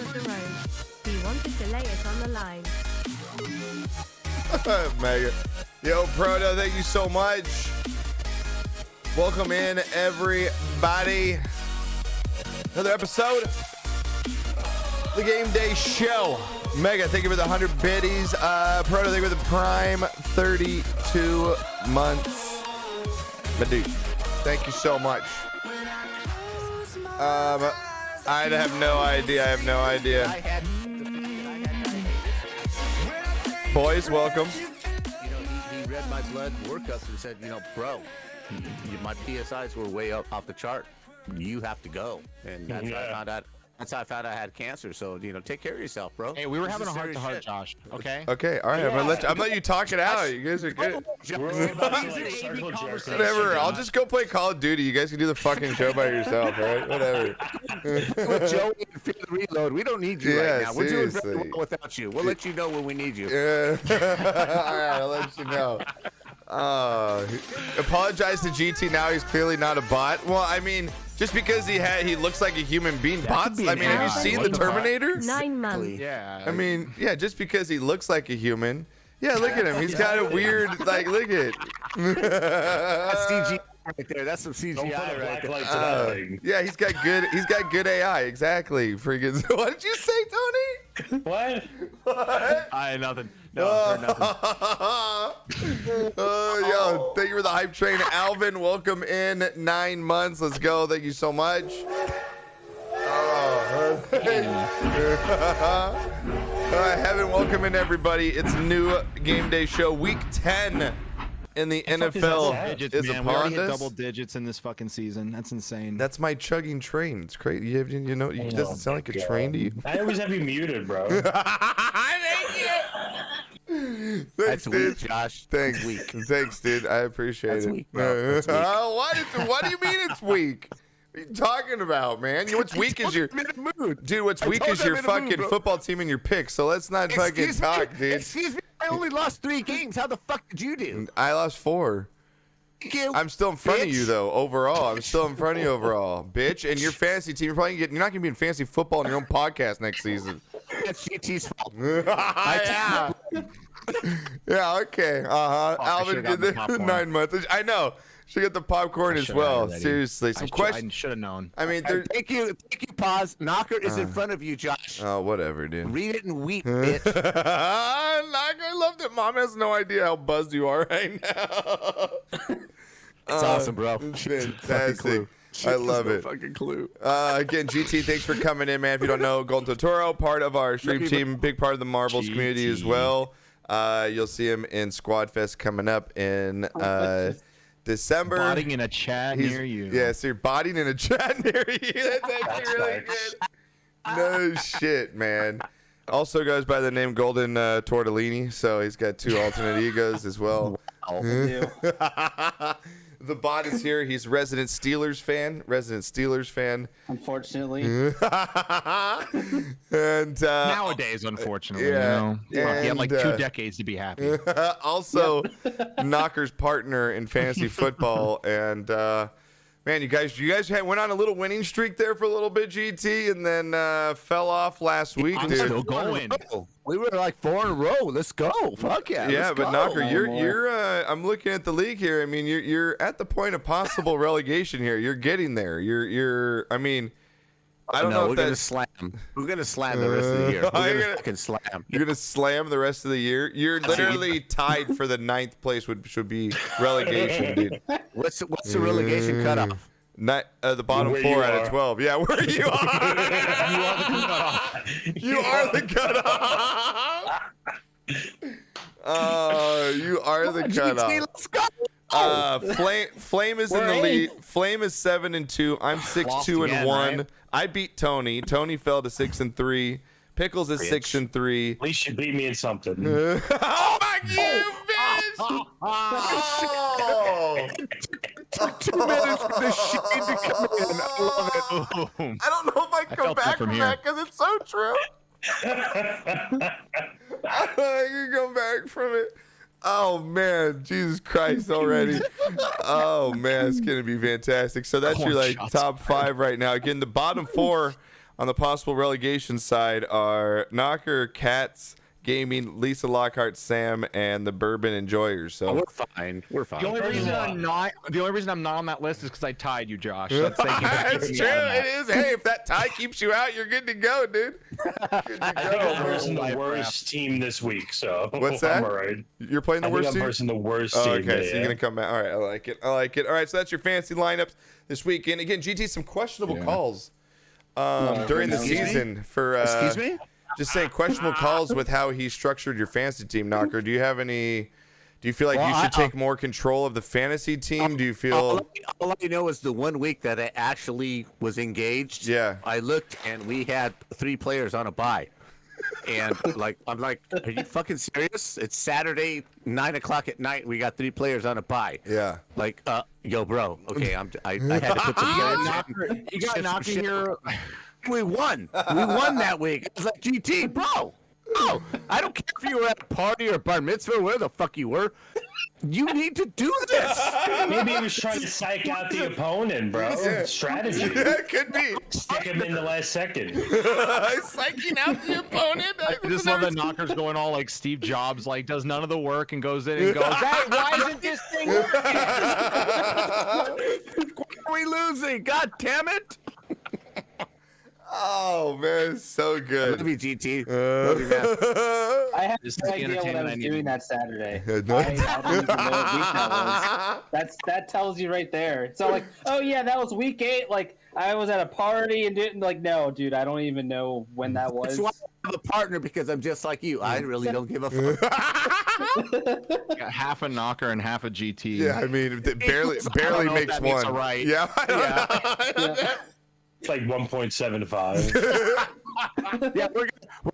of the road. He wanted to lay it on the line. Mega. Yo, Proto, thank you so much. Welcome in, everybody. Another episode of the Game Day Show. Mega, thank you for the 100 biddies. Proto, thank you for the prime 32 months. My dude, thank you so much. I have no idea. Boys, welcome. You know, he read my blood workups and said, bro, my PSIs were way up off the chart. You have to go. And that's how I found out. That's how I found out I had cancer. So, take care of yourself, bro. Hey, we were having a heart-to-heart, Josh. Okay? Okay, all right. I'm letting you talk it out. You guys are good. Whatever. I'll just go play Call of Duty. You guys can do the fucking show by yourself, all right? Whatever. Joe, Fear the Reload. We don't need you right now. We're doing seriously. very well without you. We'll let you know when we need you. Yeah. All right, I'll let you know. Apologize to GT now. He's clearly not a bot. Well, I mean, just because he looks like a human being. Bots? I mean, have you seen the Terminator? 9 months. Yeah. I mean, yeah, just because he looks like a human. Yeah, look at him. He's got a weird, look at. That's CGI right there. That's some CGI right there. Yeah, he's got good AI. Exactly. Freaking. What did you say, Tony? What? I had nothing. No, heard nothing. Yo, thank you for the hype train. Alvin, welcome in. 9 months. Let's go. Thank you so much. Heaven, welcome in, everybody. It's a new Game Day Show. Week 10 in the NFL is Man, we upon already hit us. double digits in this fucking season. That's insane. That's my chugging train. It's crazy. You know, it doesn't sound like a train to you. I always have you muted, bro. Thanks, That's dude. weak, Josh. Thanks, That's weak. Thanks, dude. I appreciate That's it. weak, bro. That's weak. What do you mean it's weak? What are you talking about, man? You know what's weak is your dude. What's weak is your fucking football team and your picks. So let's not fucking talk, dude. Excuse me. I only lost 3 games. How the fuck did you do? I lost 4. I'm still in front of you though. Overall, I'm still in front of you overall, bitch. And your fantasy team, you're not gonna be in fantasy football in your own podcast next season. That's GT's fault. Yeah. Yeah. Okay. Alvin did the 9 months. I know. Should get the popcorn as well. Seriously, some questions. I should have known. I mean, Thank you. Pause. Knocker is in front of you, Josh. oh, whatever, dude. Read it and weep, bitch. I love that. Mom has no idea how buzzed you are right now. It's awesome, bro. It's fantastic. I love it. Fucking clue. Again, GT, thanks for coming in, man. If you don't know, Golden Totoro, part of our stream team, big part of the Marbles community as well. You'll see him in Squad Fest coming up in December. Botting in a chat near you. Yeah, so you're botting in a chat near you. That's actually really good. No shit, man. Also goes by the name Golden Tortellini, so he's got 2 alternate egos as well. The bot is here. He's resident Steelers fan. Unfortunately. And Nowadays, unfortunately, yeah, you had like 2 and, decades to be happy. also Knocker's partner in fantasy football. And man, you guys went on a little winning streak there for a little bit, GT, and then fell off last week, I'm dude. still going. We were like 4 in a row. Let's go. Fuck yeah. Yeah, let's but go. Knocker, you're I'm looking at the league here. I mean, you're at the point of possible relegation here. You're getting there. I mean, I don't know if gonna that's slam. We're gonna slam the rest of the year. We're gonna fucking slam. You're gonna slam the rest of the year. You're literally tied for the 9th place. Should be relegation, dude. What's the relegation cutoff? Not the bottom Where 4 you out are. of 12. Yeah, where you are. You are the cutoff. You are the cutoff. Let's go. Flame is in the lead. Flame is 7-2. I'm 6-2-1. right? I beat Tony. Tony fell to 6-3. Pickles is 6-3. At least you beat me in something. Oh, fuck you, bitch! Oh. Took 2 minutes for the shade to come in. I love it. I don't know if I can come felt that back from from here. that because it's so true. I can come back from it. Oh man, Jesus Christ already. Oh man, it's gonna be fantastic. So that's your like top 5 right now. Again, the bottom 4 on the possible relegation side are Knocker, Cats, Gaming, Lisa Lockhart, Sam, and the Bourbon Enjoyers. So We're fine. We're fine. The only reason I'm not on that list is because I tied you, Josh. That's it's true. It is. Hey, if that tie keeps you out, you're good to go, dude. Good to I think I'm go. versing the worst team this week, so What's that? I'm all right. You're playing the I worst think I'm team? versing the worst Oh, team. okay, so yeah. you're gonna come back. All right, I like it. All right, so that's your fantasy lineups this weekend. Again, GT, some questionable calls during the Excuse me? season for. Excuse me? Just saying, questionable calls with how he structured your fantasy team, Knocker. Do you have any? Do you feel like Well, you should take more control of the fantasy team? Do you feel? All I know is the 1 week that I actually was engaged. Yeah. I looked and we had 3 players on a bye. And I'm like, are you fucking serious? It's Saturday, 9 o'clock at night. We got 3 players on a bye. Yeah. Like, yo, bro. Okay, I had to put some. You got Knocker here. We won. We won that week. I was like, GT, bro. Oh, I don't care if you were at a party or a bar mitzvah, where the fuck you were. You need to do this. Maybe he was trying to psych out the opponent, bro. Strategy. Yeah, it could be. Stick him in the last second. Psyching out the opponent. I just love that Knocker's going all like Steve Jobs, like does none of the work and goes in and goes, "Hey, why isn't this thing working?" Why are we losing? God damn it. Oh man, so good. Love you, GT. Love you, man. I had This is no the idea what I entertainment was I need. doing that Saturday. Yeah, no- I don't even know what week that was. That tells you right there. It's not like, oh yeah, that was week 8. Like I was at a party and didn't like. No, dude, I don't even know when that was. That's why I have a partner, because I'm just like you. I really don't give a fuck. Got half a Knocker and half a GT. Yeah, I mean, it barely I don't know if makes that makes one. a right. Yeah. It's like 1.75. Yeah, we're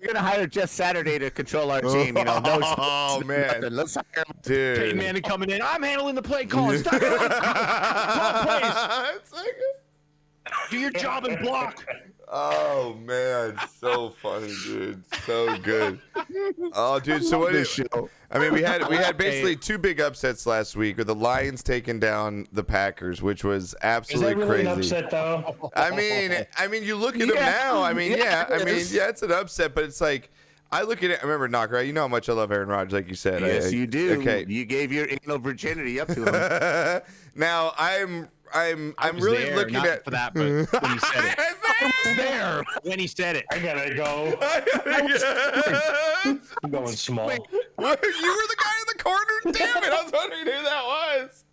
gonna hire Jeff Saturday to control our team. You know, no. Oh man, Let's hire him. dude. Peyton Manning coming in. I'm handling the play call. Stop it. Call plays. It's like- Do your job and block. Oh man, so funny, dude. So good. Oh, dude. So what is? I mean, we had basically 2 big upsets last week with the Lions taking down the Packers, which was Is that absolutely really crazy. an upset, though? I mean, you look at them now. I mean, yeah. I mean, yeah, it's an upset, but it's like I look at it. I remember Knocker. You know how much I love Aaron Rodgers, like you said. Yes, you do. Okay. You gave your anal virginity up to him. Now I'm was really there, looking not at for that, but when he said it. I was there when he said it. I gotta go. I'm going small. You were the guy in the corner. Damn it! I was wondering who that was.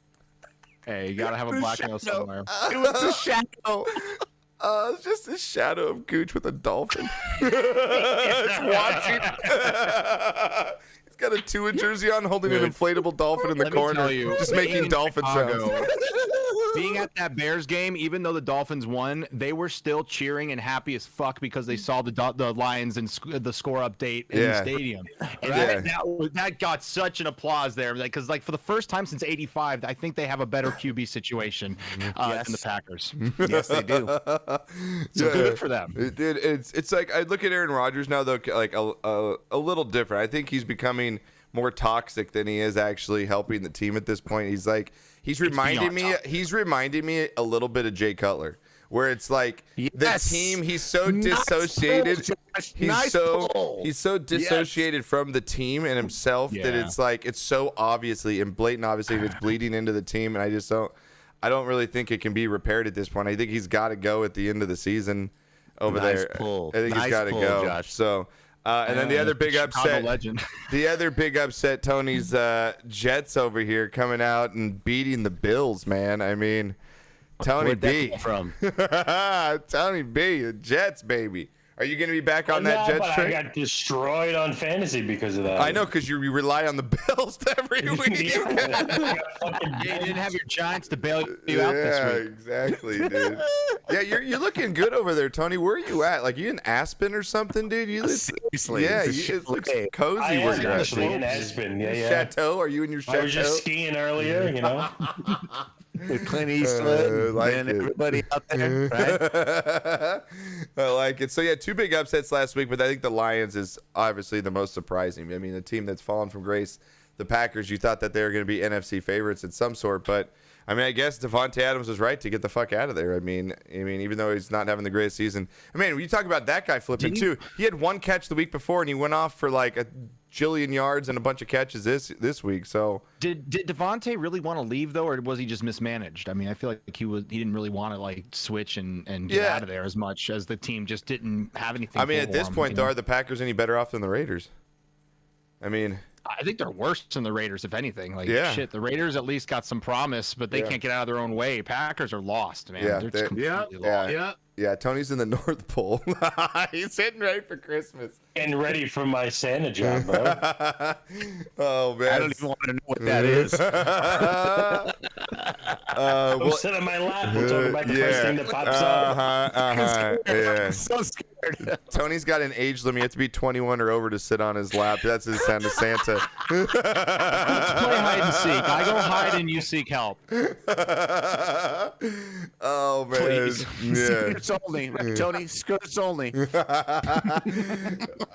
Hey, you gotta have a blackmail somewhere. It was a shadow. It's just a shadow of Gooch with a dolphin. It's watching. He's got a Tua jersey on, holding an inflatable dolphin in the Let me corner, tell you, just being making in dolphin Chicago, sounds. Being at that Bears game, even though the Dolphins won, they were still cheering and happy as fuck because they saw the Lions and the score update in the stadium. And that got such an applause there, because like for the first time since '85, I think they have a better QB situation than the Packers. Yes, they do. So good for them. Dude, it's like I look at Aaron Rodgers now, though, like a little different. I think he's becoming more toxic than he is actually helping the team at this point. He's reminding me a little bit of Jay Cutler, where it's like the team, he's so dissociated. He's so dissociated from the team and himself that it's like it's so obviously and blatant obviously it's bleeding into the team, and I don't really think it can be repaired at this point. I think he's got to go at the end of the season over there. Pull. I think he's got to go. Josh. So and then the other big upset, Tony's Jets over here coming out and beating the Bills, man. I mean, Tony B. From Tony B, the Jets, baby. Are you going to be back on that Jets train? I got destroyed on fantasy because of that. I know, because you rely on the Bills every week. You didn't have your Giants to bail you out this week. Exactly, dude. Yeah, you're looking good over there, Tony. Where are you at? Like, you in Aspen or something, dude? Seriously, it looks cozy I where am you're at. actually in Aspen. Yeah. Chateau? Are you in your chateau? I was just skiing earlier, you know. with Clint Eastwood and everybody out there, right? I like it. So yeah, 2 big upsets last week, but I think the Lions is obviously the most surprising. I mean, the team that's fallen from grace, the Packers, you thought that they were going to be NFC favorites in some sort, but I mean, I guess Devontae Adams was right to get the fuck out of there. I mean, even though he's not having the greatest season. I mean, when you talk about that guy flipping too, he had one catch the week before, and he went off for like a jillion yards and a bunch of catches this week. So did Devontae really want to leave though, or was he just mismanaged? I mean, I feel like he didn't really want to like switch and get out of there as much as the team just didn't have anything. I mean, at this point, though, are the Packers any better off than the Raiders? I mean, I think they're worse than the Raiders, if anything. Like, shit, the Raiders at least got some promise, but they can't get out of their own way. Packers are lost, man. They're just completely lost. Yeah, Tony's in the North Pole. He's hitting ready for Christmas. And ready for my Santa job, bro. Oh, man. I don't even want to know what that is. I'm sitting on my lap and talking about the first thing that pops up. Yeah. I'm so scared. Tony's got an age limit. You have to be 21 or over to sit on his lap. That's his sound to Santa. Let's play hide and seek. I go hide and you seek help. Oh, man. Please. Yeah. Skirts only, Tony. Skirts only.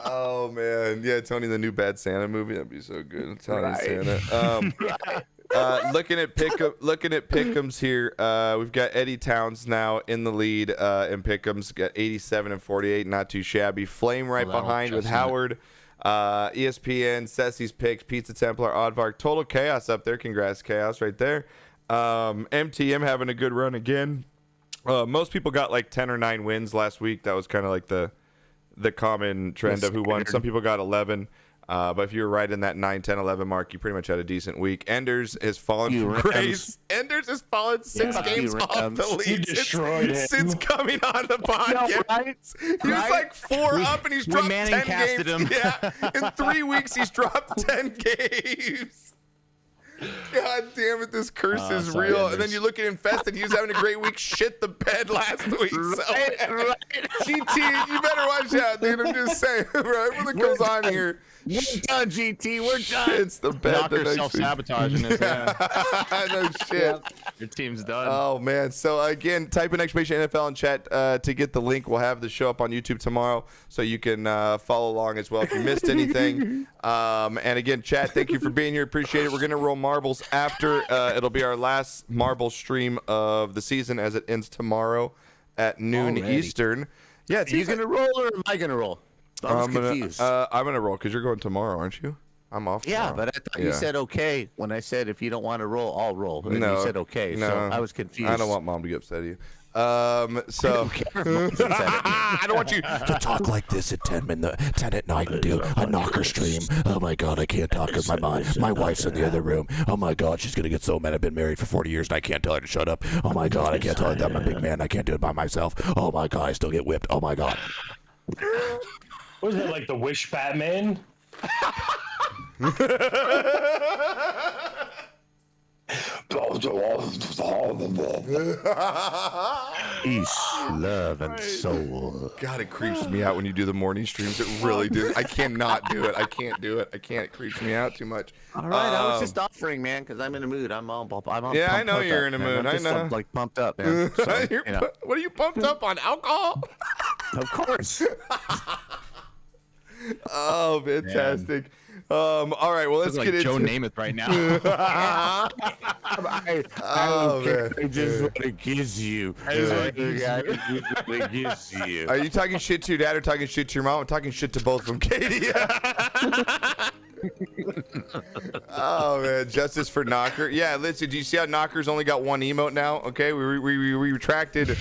Oh, man. Yeah, Tony, the new Bad Santa movie. That'd be so good. Tony Santa. Looking at Pick'ems here, we've got Eddie Towns now in the lead in Pick'ems, got 87 and 48, not too shabby. Flame right behind with Howard, ESPN, Ceci's Picks, Pizza Templar, Oddvark, Total Chaos up there. Congrats, Chaos, right there. MTM having a good run again. Most people got like 10 or 9 wins last week. That was kind of like the common trend of who won. Some people got 11. But if you were right in that 9, 10, 11 mark, you pretty much had a decent week. Enders has fallen from grace. Enders has fallen 6 games off the lead. You destroyed him. Since coming on the podcast. He was like 4 up and he's dropped 10 games. Him. Yeah, in 3 weeks he's dropped 10 games. God damn it, this curse is sorry, real. Enders. And then you look at Infested, he was having a great week, shit the bed last week. GT, you better watch out, dude. I'm just saying, bro. Everyone that comes on here. We're done, GT. We're done. It's the bed. Knocker self-sabotaging this. Yeah. No shit. Your team's done. Oh, man. So, again, type in exclamation NFL in chat to get the link. We'll have the show up on YouTube tomorrow so you can follow along as well if you missed anything. And, again, chat, thank you for being here. Appreciate it. We're going to roll marbles after. It'll be our last marble stream of the season as it ends tomorrow at noon Eastern. Yeah, Are you going to roll or am I going to roll? I'm confused. I'm going to roll because you're going tomorrow, aren't you? I'm off tomorrow. Yeah, but I thought you said okay when I said if you don't want to roll, I'll roll. And you said okay, so I was confused. I don't want Mom to get upset at you. So I I don't want you to talk like this at 10 at night and do a knocker stream. Oh my God, I can't talk because my wife's in the other room. Oh my God, she's gonna get so mad. I've been married for 40 years and I can't tell her to shut up. Oh my God, I can't tell her that I'm a big man. I can't do it by myself. Oh my God, I still get whipped. Oh my God. Was it like the Wish Batman? Peace, love, and soul. God, it creeps me out when you do the morning streams. It really does. I cannot do it. I can't do it. I can't. It creeps me out too much. All right, I was just offering, man, because I'm in a mood. I'm Yeah, I know pumped you're up, in a man. mood. I'm just, I know. like pumped up, man. So, What are you pumped up on? Alcohol? Of course. Oh, fantastic. All right, well, let's Like get into Joe Namath right now. I just want to kiss you. Are you talking shit to your dad or talking shit to your mom? I'm talking shit to both of them, Katie. Oh, man. Justice for Knocker. Yeah, listen, do you see how Knocker's only got 1 emote now? Okay, we retracted.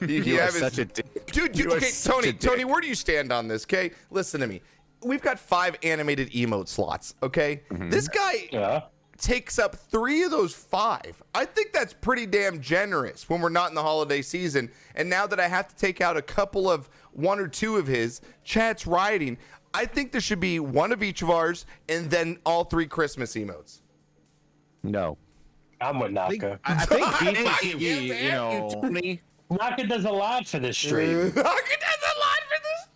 You are such a dick. Dude, You are okay, such a dick. Tony, where do you stand on this, okay? Listen to me. We've got 5 animated emote slots, okay? This guy takes up 3 of those 5. I think that's pretty damn generous when we're not in the holiday season. And now that I have to take out a couple of 1 or 2 of his, chat's rioting. I think there should be 1 of each of ours and then all 3 Christmas emotes. No. I'm with Naka. I think BTV, you know. Tony. Naka does a lot for this stream. Knocker does a lot for this.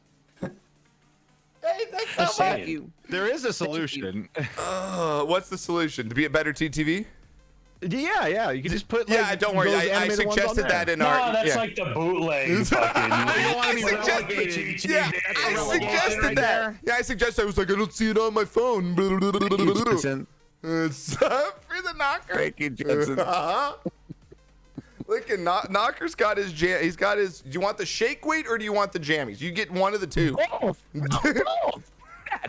Hey, that's Just not saying. You. There is a solution. what's the solution? To be a better TTV? Yeah. You can just put. Like, Yeah, don't worry. those I animated ones on suggested there. that in No, our. that's yeah. like the bootleg fucking. I suggested that. Yeah, I suggested. I was like, I don't see it on my phone. It's for the knocker. Thank you, Jensen. Look, Knocker's got his jam. He's got his. Do you want the shake weight or do you want the jammies? You get one of the two. Both.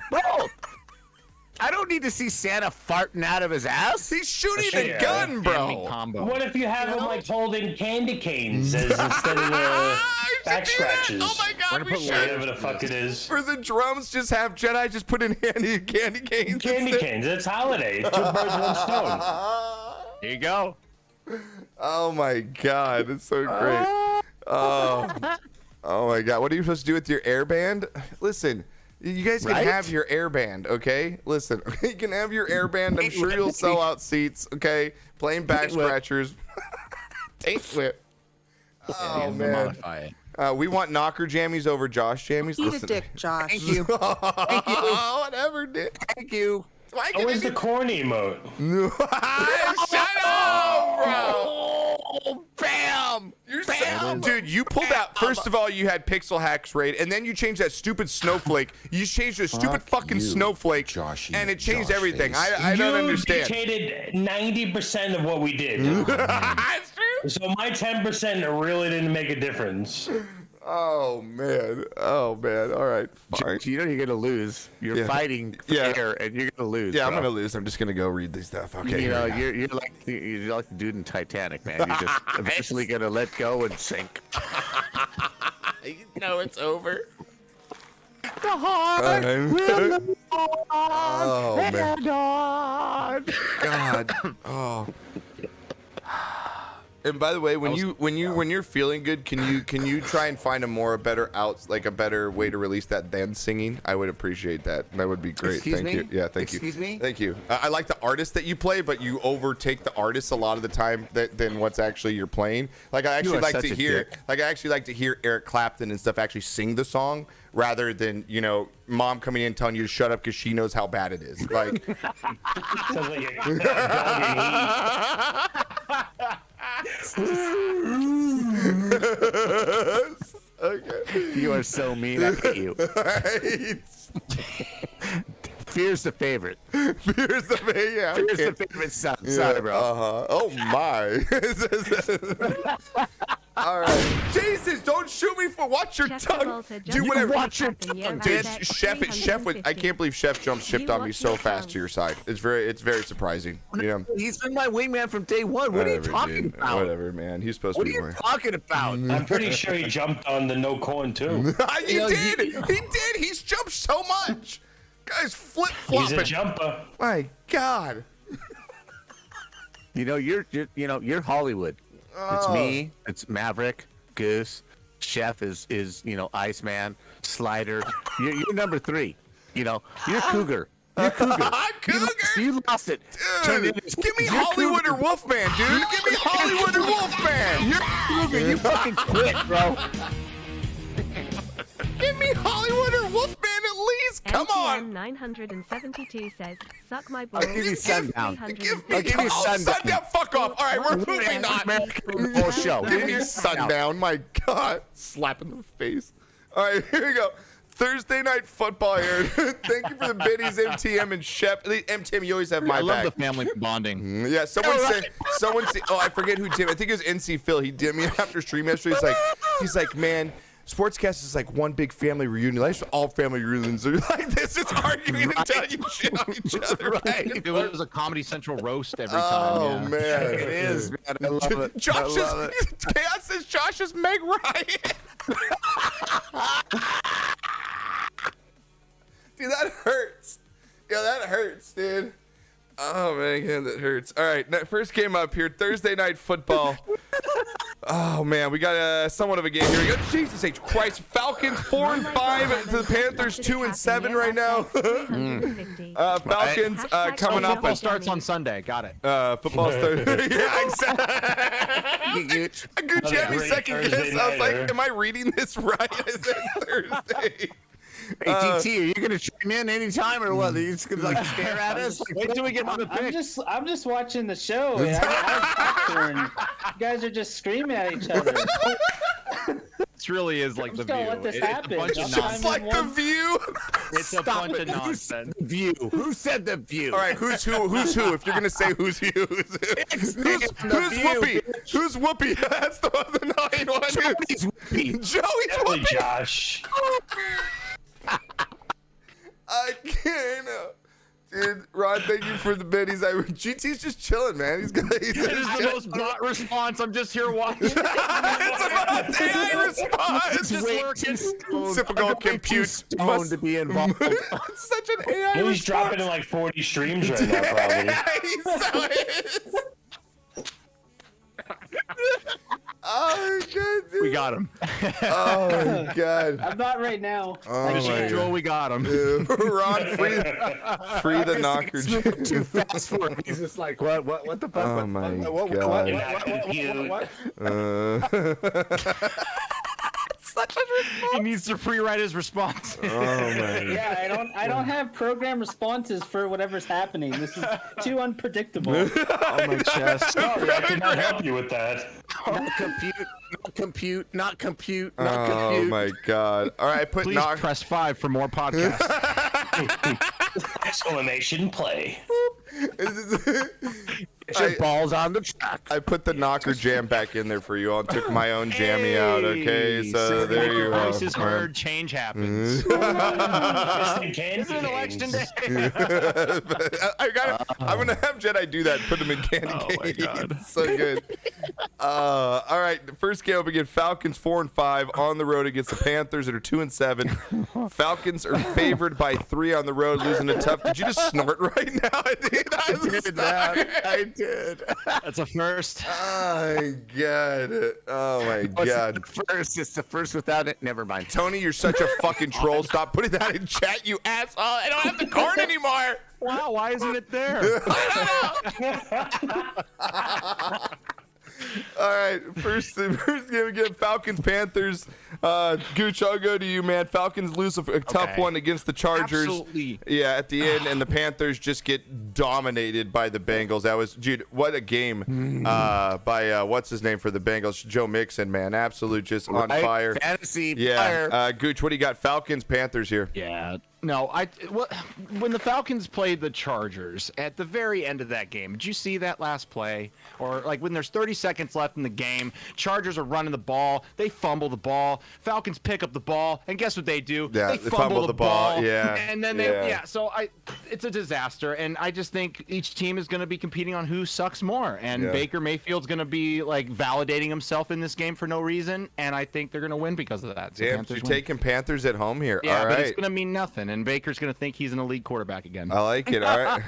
Both. I don't need to see Santa farting out of his ass. He's shooting a gun, bro. Combo. What if you have him like holding candy canes as instead of back scratches? Oh my God, we should. Whatever the fuck it is. For the drums, just have Jedi just put in candy canes. Candy canes. It's holiday. 2 birds, 1 stone. There you go. Oh my God, it's so great. Oh my God, what are you supposed to do with your airband? Listen. You guys can have your airband, okay? Listen, you can have your airband. I'm sure you'll sell out seats, okay? Playing back scratchers. Taint whip. Oh, man. Modify it. We want knocker jammies over Josh jammies. Eat a dick, Josh. Thank you. Thank you. Whatever, dick. Thank you. Where's the corn emote? Shut up, bro. Oh, bam. You're dude, you pulled out. First of all, you had Pixel Hacks raid, and then you changed that stupid snowflake. You changed a stupid fucking snowflake, and it changed everything. I don't understand. You dictated 90% of what we did. That's true. So my 10% really didn't make a difference. Oh man. All right. Fine. You know you're gonna lose. You're fighting for air, and you're gonna lose. Yeah, bro. I'm gonna lose. I'm just gonna go read this stuff. Okay. You know, you're like the dude in Titanic, man. You're just eventually gonna let go and sink. You know it's over. The heart will Oh man. God. God. Oh. And by the way, when you're feeling good, can you try and find a better way to release that than singing? I would appreciate that. That would be great. Thank you. Yeah, thank you. Excuse me? Thank you. I like the artist that you play, but you overtake the artist a lot of the time than what's actually you're playing. Like I actually like to hear Eric Clapton and stuff actually sing the song rather than, mom coming in telling you to shut up because she knows how bad it is. Like Sounds like a dog okay. You are so mean. I hate you. Fear's the favorite. Fear's the favorite. Yeah. Fear's the favorite son. Sorry, bro. Oh my. All right. Jesus, don't shoot me for watch your tongue. Do whatever. Watch your tongue, bitch. Chef I can't believe Chef jumped shipped on me so fast to your side. It's very surprising. He's been my wingman from day one. What are you talking about? Whatever, man. He's supposed to be What are you talking about? I'm pretty sure he jumped on the no corn too. He did. He did. He's jumped so much. Guy's flip-flopping. He's a jumper. My God. You're Hollywood. It's me. It's Maverick. Goose. Chef is Iceman. Slider. You're number 3. You're Cougar. You're Cougar. Cougar. You lost it. Dude, give me Hollywood or Wolfman, dude. Give me Hollywood or Wolfman. You're Cougar. You fucking quit, bro. Give me Hollywood or Wolfman at least. Come on. 972 says, suck my balls. I'll give you Sundown. Give me I'll give you Sundown. Fuck off. All right, we're moving on. Whole show. Give me Sundown. My God. Slap in the face. All right, here we go. Thursday night football here. Thank you for the biddies, MTM and Shep. MTM, you always have my back. I love the family bonding. Yeah, someone said, oh, I forget who Tim. I think it was NC Phil. He did me after stream yesterday. He's like, man, Sportscast is like one big family reunion. Like all family reunions are like this. It's arguing and telling you shit on each other. Right? It was a Comedy Central roast every time. Oh, yeah. man. It is, man. I love it. Chaos says Josh is Meg Ryan. Dude, that hurts. Yo, that hurts, dude. Oh, man, that hurts. All right, first game up here, Thursday night football. Oh, man, we got somewhat of a game here. We go. Jesus H. Christ. Falcons 4-5 to the Panthers 2-7 right now. Falcons coming up. Football starts on Sunday. Got it. Football starts. Yeah, exactly. Gucci had me second guess. I was like, am I reading this right? I said Thursday. Hey, GT, are you gonna chime in anytime or what? Are you just gonna stare at us? Wait till we get on the pick. I'm just watching the show. I have popcorn. You guys are just screaming at each other. This really is like I'm the just gonna View. let this It's happen. a bunch of Just Just nonsense. like the View. It's a Stop bunch it. of Who said nonsense. the View? Who said the View? All right, who's who? Who's who? If you're gonna say who's who, who's The Whoopi? View. Who's Whoopi? That's the annoying one. Joey's Whoopi. Joey's Definitely Whoopi. Josh. I can't. Dude, Ron, thank you for the bit. GT's just chilling, man. He's It is the most bot response. I'm just here watching. It's about AI response. Just working. Typical compute. Stoned to be involved. Such an AI He's response. dropping in like 40 streams right now, probably. He so is. Oh, God, dude. We got him. Oh, my God. I'm not right now. Oh, Just my Joel, we got him. God. Ron, free the knocker. It's too fast for him. He's just like, what the fuck? Oh, my what, God. He needs to rewrite his response. Oh, my. Yeah, I don't have program responses for whatever's happening. This is too unpredictable. On my chest. Sorry, I cannot help you with that. Not compute. Oh, my God. All right, I put Please knock. press 5 for more podcasts. Exclamation play. Get your balls on the track. I put the knocker jam back in there for you all and took my own jammy out, okay? So there you go. Voice is heard, change happens. Fisting candy It's an election canes. day. I'm gonna have Jedi do that. Put them in candy my canes. God. So good. All right, the first game will begin. Falcons 4-5 on the road against the Panthers that are 2-7. Falcons are favored by 3 on the road, losing a tough. Did you just snort right now? I did. That's a first. Oh my God. Oh my God. It's the first without it. Never mind. Tony, you're such a fucking troll. Stop putting that in chat, you asshole. I don't have the card anymore. Wow, why isn't it there? All right, first game again, Falcons, Panthers. Gooch, I'll go to you, man. Falcons lose a tough Okay. one against the Chargers. Absolutely. Yeah, at the end, and the Panthers just get dominated by the Bengals. That was, dude, what a game by, what's his name for the Bengals? Joe Mixon, man. Absolute just on Right? fire. Fantasy Yeah, fire. Gooch, what do you got? Falcons, Panthers here. Yeah. No, when the Falcons played the Chargers at the very end of that game, did you see that last play? Or like when there's 30 seconds left in the game, Chargers are running the ball, they fumble the ball, Falcons pick up the ball, and guess what they do? Yeah, they fumble the ball. yeah. And then so it's a disaster, and I just think each team is going to be competing on who sucks more, and Yeah. Baker Mayfield's going to be like validating himself in this game for no reason, and I think they're going to win because of that. So Damn, Panthers you're win. taking Panthers at home here. Yeah, All but right. it's going to mean nothing, and Baker's going to think he's an elite quarterback again. I like it. All right.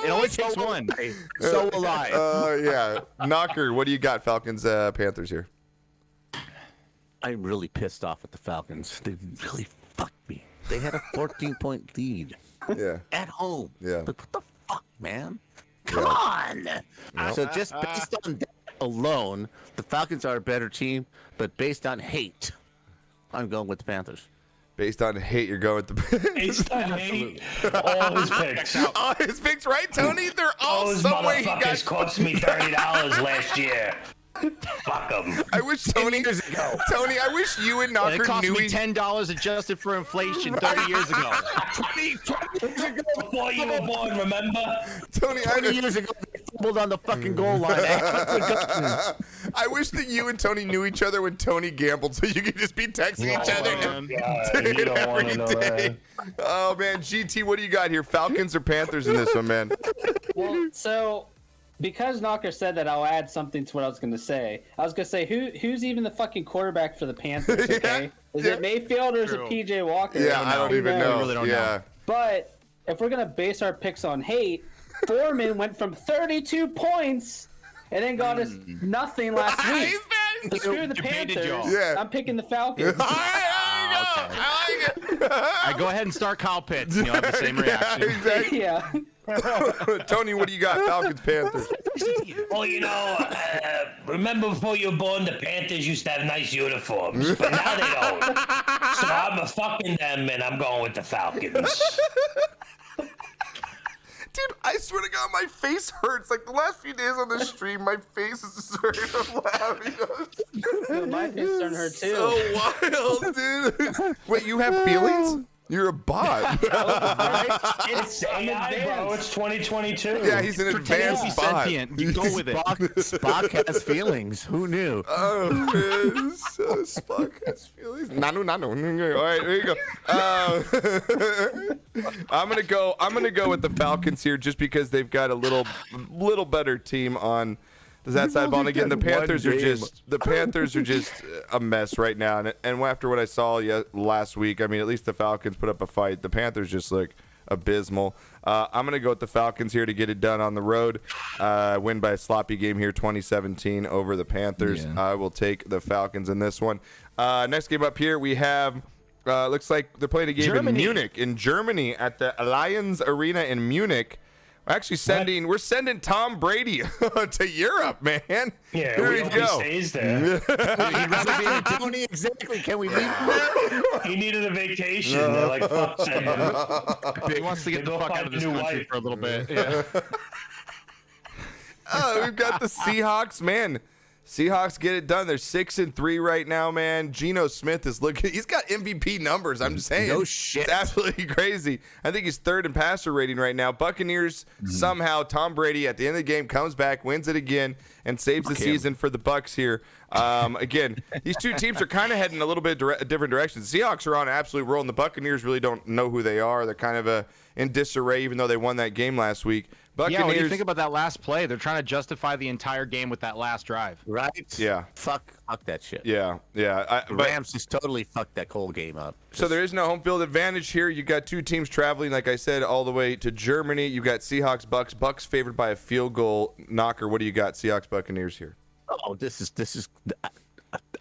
It only takes one. So alive. Yeah. Knocker, what do you got? Falcons, Panthers here. I'm really pissed off at the Falcons. They really fucked me. They had a 14-point lead Yeah. at home. Yeah. Like, what the fuck, man? Come on. So just based on that alone, the Falcons are a better team. But based on hate, I'm going with the Panthers. Based on hate, you're going with the Based on hate, all his picks. all his picks, right, Tony? They're all Those some way he motherfuckers got. cost me $30 last year. Fuck them. I wish Tony. Tony, I wish you and It Knocker cost knew me each. $10 adjusted for inflation 30 years ago. 20 years ago, Before you were born, remember? Tony, 20 years ago, they fumbled on the fucking goal line. I wish that you and Tony knew each other when Tony gambled, so you could just be texting each other man. God, you don't want every to know day. that. Oh man, GT, what do you got here? Falcons or Panthers in this one, man? Well, so because Knocker said that, I'll add something to what I was going to say. I was going to say, who's even the fucking quarterback for the Panthers? Okay, is it Mayfield or is it True. PJ Walker? Yeah, I don't even know. We really don't Yeah. But if we're gonna base our picks on hate, Foreman went from 32 points and then got us nothing last week. So screw the You painted Panthers. y'all. Yeah. I'm picking the Falcons. All right, there you go. I like it. I go ahead and start Kyle Pitts. You'll have the same reaction. Exactly. Yeah. Tony, what do you got? Falcons, Panthers. Well, you know, remember before you were born, the Panthers used to have nice uniforms, but now they don't. So I'm a fucking them, and I'm going with the Falcons. Dude, I swear to God, my face hurts. Like the last few days on the stream, my face is just hurting. I'm laughing. concerned her too. So wild, dude. Wait, you have feelings? You're a bot. It's AI, bro. It's 2022. Yeah, he's an advanced bot. Sentient. You go with it. Spock has feelings. Who knew? Oh, man. So Spock has feelings. Nanu. All right, there you go. I'm gonna go with the Falcons here, just because they've got a little better team on that side ball. And again, the Panthers are just a mess right now. And after what I saw last week, I mean, at least the Falcons put up a fight. The Panthers just look abysmal. I'm going to go with the Falcons here to get it done on the road. Win by a sloppy game here, 2017 over the Panthers. Yeah. I will take the Falcons in this one. Next game up here, we have, looks like they're playing a game in Germany at the Allianz Arena in Munich. We're sending Tom Brady to Europe, man. Yeah, here we we hope go. He stays there. He'd rather be in Tony. Exactly. Can we leave him there? He needed a vacation. They're like, fuck, send him. He wants to get the fuck out of this country for a little bit. Yeah. We've got the Seahawks, man. Seahawks get it done. They're 6-3 right now, man. Geno Smith is he's got MVP numbers. I'm just saying. No shit. It's absolutely crazy. I think he's third in passer rating right now. Buccaneers, somehow, Tom Brady at the end of the game comes back, wins it again, and saves the season for the Bucs here. Again, these two teams are kind of heading a little bit different directions. The Seahawks are on an absolute roll, and the Buccaneers really don't know who they are. They're kind of in disarray, even though they won that game last week. Buccaneers, yeah, what do you think about that last play? They're trying to justify the entire game with that last drive. Right? Yeah. Fuck that shit. Yeah. The Rams just totally fucked that whole game up. So there is no home field advantage here. You got two teams traveling, like I said, all the way to Germany. You got Seahawks, Bucks. Bucks favored by a field goal. Knocker, what do you got? Seahawks, Buccaneers here. Oh, this is.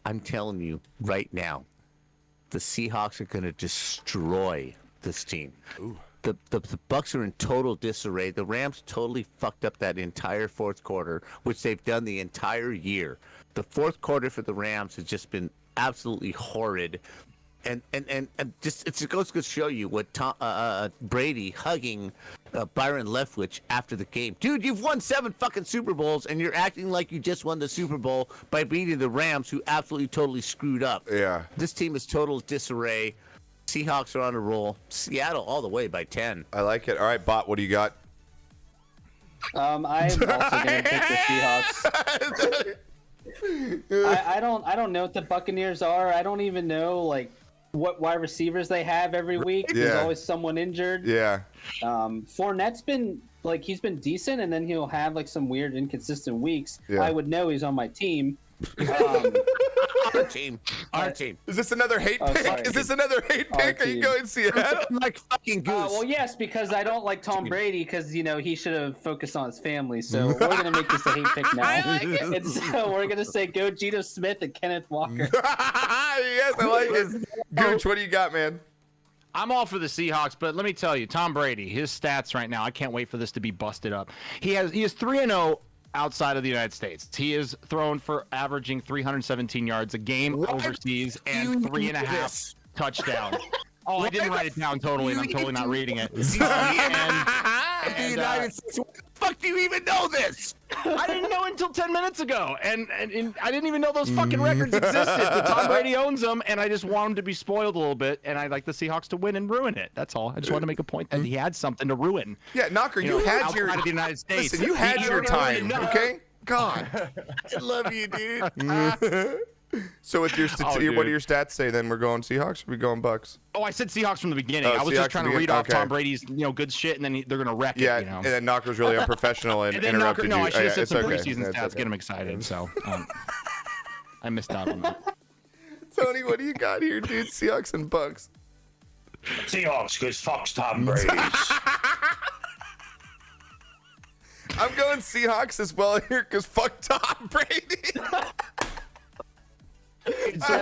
I'm telling you right now, the Seahawks are going to destroy this team. Ooh. The Bucks are in total disarray. The Rams totally fucked up that entire fourth quarter, which they've done the entire year. The fourth quarter for the Rams has just been absolutely horrid, and just it goes to show you what Brady hugging Byron Leftwich after the game. Dude, you've won 7 fucking Super Bowls, and you're acting like you just won the Super Bowl by beating the Rams, who absolutely totally screwed up. Yeah, this team is total disarray. Seahawks are on a roll. Seattle all the way by 10. I like it. All right, Bot, what do you got? I'm also gonna pick the Seahawks. I don't know what the Buccaneers are. I don't even know like what wide receivers they have every week. Yeah. There's always someone injured. Yeah. Fournette's been he's been decent, and then he'll have like some weird inconsistent weeks. Yeah. I would know he's on my team. Our team. Is this another hate pick? Sorry. Is this another hate pick? Are you going Seattle? Like fucking goose. Well, yes, because I don't like Tom Brady because he should have focused on his family. So we're gonna make this a hate pick now. And so we're gonna say go Geno Smith and Kenneth Walker. Yes, I like it. Gooch, what do you got, man? I'm all for the Seahawks, but let me tell you, Tom Brady, his stats right now, I can't wait for this to be busted up. He is 3-0 outside of the United States. He is thrown for averaging 317 yards a game overseas and 3.5 touchdowns. Oh, I didn't write it down totally, and I'm totally not reading it. The United States. What the fuck do you even know this? I didn't know until 10 minutes ago, and I didn't even know those fucking records existed. But Tom Brady owns them, and I just want him to be spoiled a little bit, and I'd like the Seahawks to win and ruin it. That's all. I just wanted to make a point that he had something to ruin. Yeah, Knocker, you had your outside of the United States. Listen, you had your time, okay? God, I love you, dude. So with your what do your stats say then? We're going Seahawks or we going Bucks? Oh, I said Seahawks from the beginning. I was just trying to read off Tom Brady's good shit, and then they're gonna wreck it. Yeah, and then Knocker's really unprofessional and then interrupted Knocker, you. I should have said some preseason That's stats, get him excited. So I missed out on that. Tony, what do you got here, dude? Seahawks and Bucks. Seahawks, because fuck's Tom Brady. I'm going Seahawks as well here because fuck Tom Brady.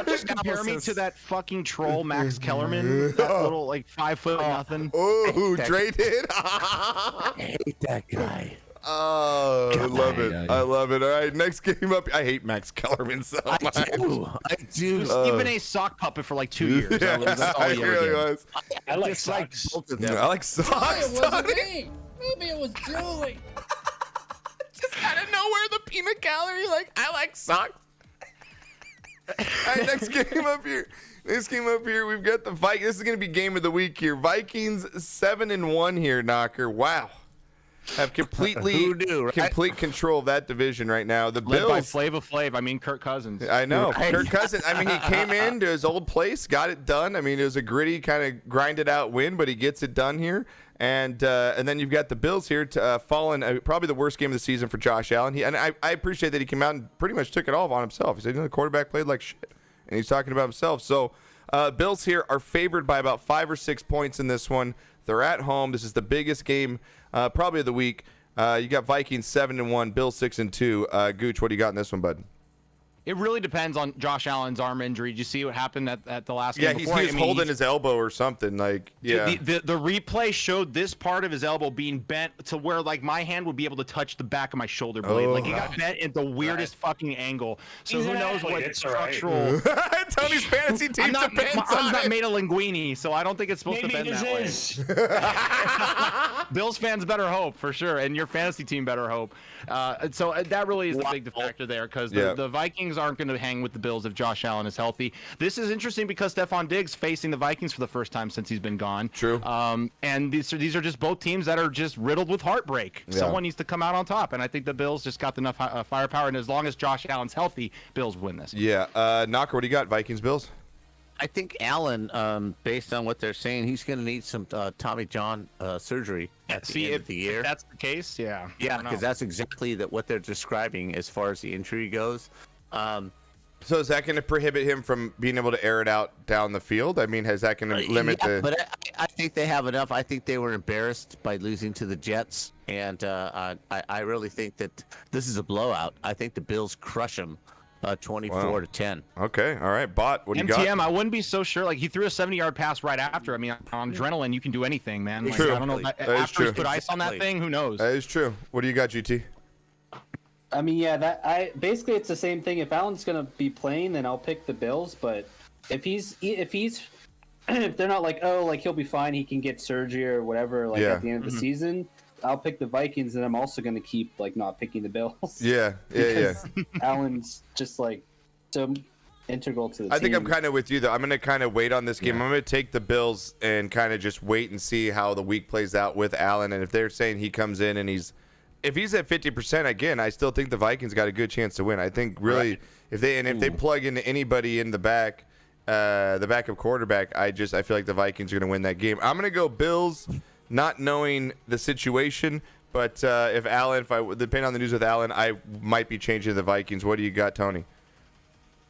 Just compare me to that fucking troll Max Kellerman, that little 5 foot nothing. Oh, who Dre did? I hate that guy. Oh, I love it. I love it. All right, next game up. I hate Max Kellerman so much. I do. He's been a sock puppet for 2 years. Yeah, That's all he really ever did. was. I like socks. Both of them. I like socks. It wasn't me. Maybe it was Julie. Just out of nowhere, the peanut gallery. I like socks. All right, next game up here. We've got the Vikings. This is going to be game of the week here. Vikings 7-1 here, Knocker. Wow. Have completely Who knew, right? complete control of that division right now. The Led by Bills. Flava Flav. I mean, Kirk Cousins. I know. Right. Kirk Cousins. I mean, he came into his old place, got it done. I mean, it was a gritty kind of grinded out win, but he gets it done here. And then you've got the Bills here to falling probably the worst game of the season for Josh Allen. I appreciate that he came out and pretty much took it off on himself. He said, the quarterback played like shit, and he's talking about himself. So Bills here are favored by about 5 or 6 points in this one. They're at home. This is the biggest game probably of the week. You got Vikings 7-1, Bills 6-2. Gooch, what do you got in this one, bud? It really depends on Josh Allen's arm injury. Did you see what happened at the last game? Yeah, he's holding his elbow or something. Like, yeah. The replay showed this part of his elbow being bent to where, like, my hand would be able to touch the back of my shoulder blade. Like, he got bent at the weirdest fucking angle. So who knows what structural... Tony's fantasy team my depends arm's on not it. made of linguine, so I don't think it's supposed to bend that way. Bills fans better hope, for sure, and your fantasy team better hope. So that really is the big factor there, because the Vikings aren't going to hang with the Bills if Josh Allen is healthy. This is interesting because Stephon Diggs facing the Vikings for the first time since he's been gone. True. And these are just both teams that are just riddled with heartbreak. Yeah. Someone needs to come out on top, and I think the Bills just got enough firepower, and as long as Josh Allen's healthy, Bills win this. Yeah. Knocker, what do you got? Vikings, Bills? I think Allen, based on what they're saying, he's going to need some Tommy John surgery at the end of the year. If that's the case, yeah. Yeah, because that's exactly what they're describing as far as the injury goes. So is that going to prohibit him from being able to air it out down the field? I mean, is that going to limit the... But I think they have enough. I think they were embarrassed by losing to the Jets, and I really think that this is a blowout. I think the Bills crush them 24-10. Okay, all right. Bot, what do you got? MTM, I wouldn't be so sure. Like, he threw a 70-yard pass right after. I mean, on adrenaline, you can do anything, man. Like, True. I don't know. That is After true. he put ice on that thing, who knows? That is true. What do you got, GT? I mean, yeah, basically it's the same thing. If Allen's gonna be playing, then I'll pick the Bills. But if they're not like, oh, like he'll be fine, he can get surgery or whatever, like at the end of the season, I'll pick the Vikings, and I'm also gonna keep like not picking the Bills. Yeah. Allen's just like so integral to the team. I think I'm kind of with you though. I'm going to kind of wait on this game. I'm going to take the Bills and kind of just wait and see how the week plays out with Allen. And if they're saying he comes in and if he's at 50% again, I still think the Vikings got a good chance to win. I think really if they plug into anybody in the backup quarterback, I feel like the Vikings are going to win that game. I'm going to go Bills, not knowing the situation. But depending on the news with Allen, I might be changing to the Vikings. What do you got, Tony?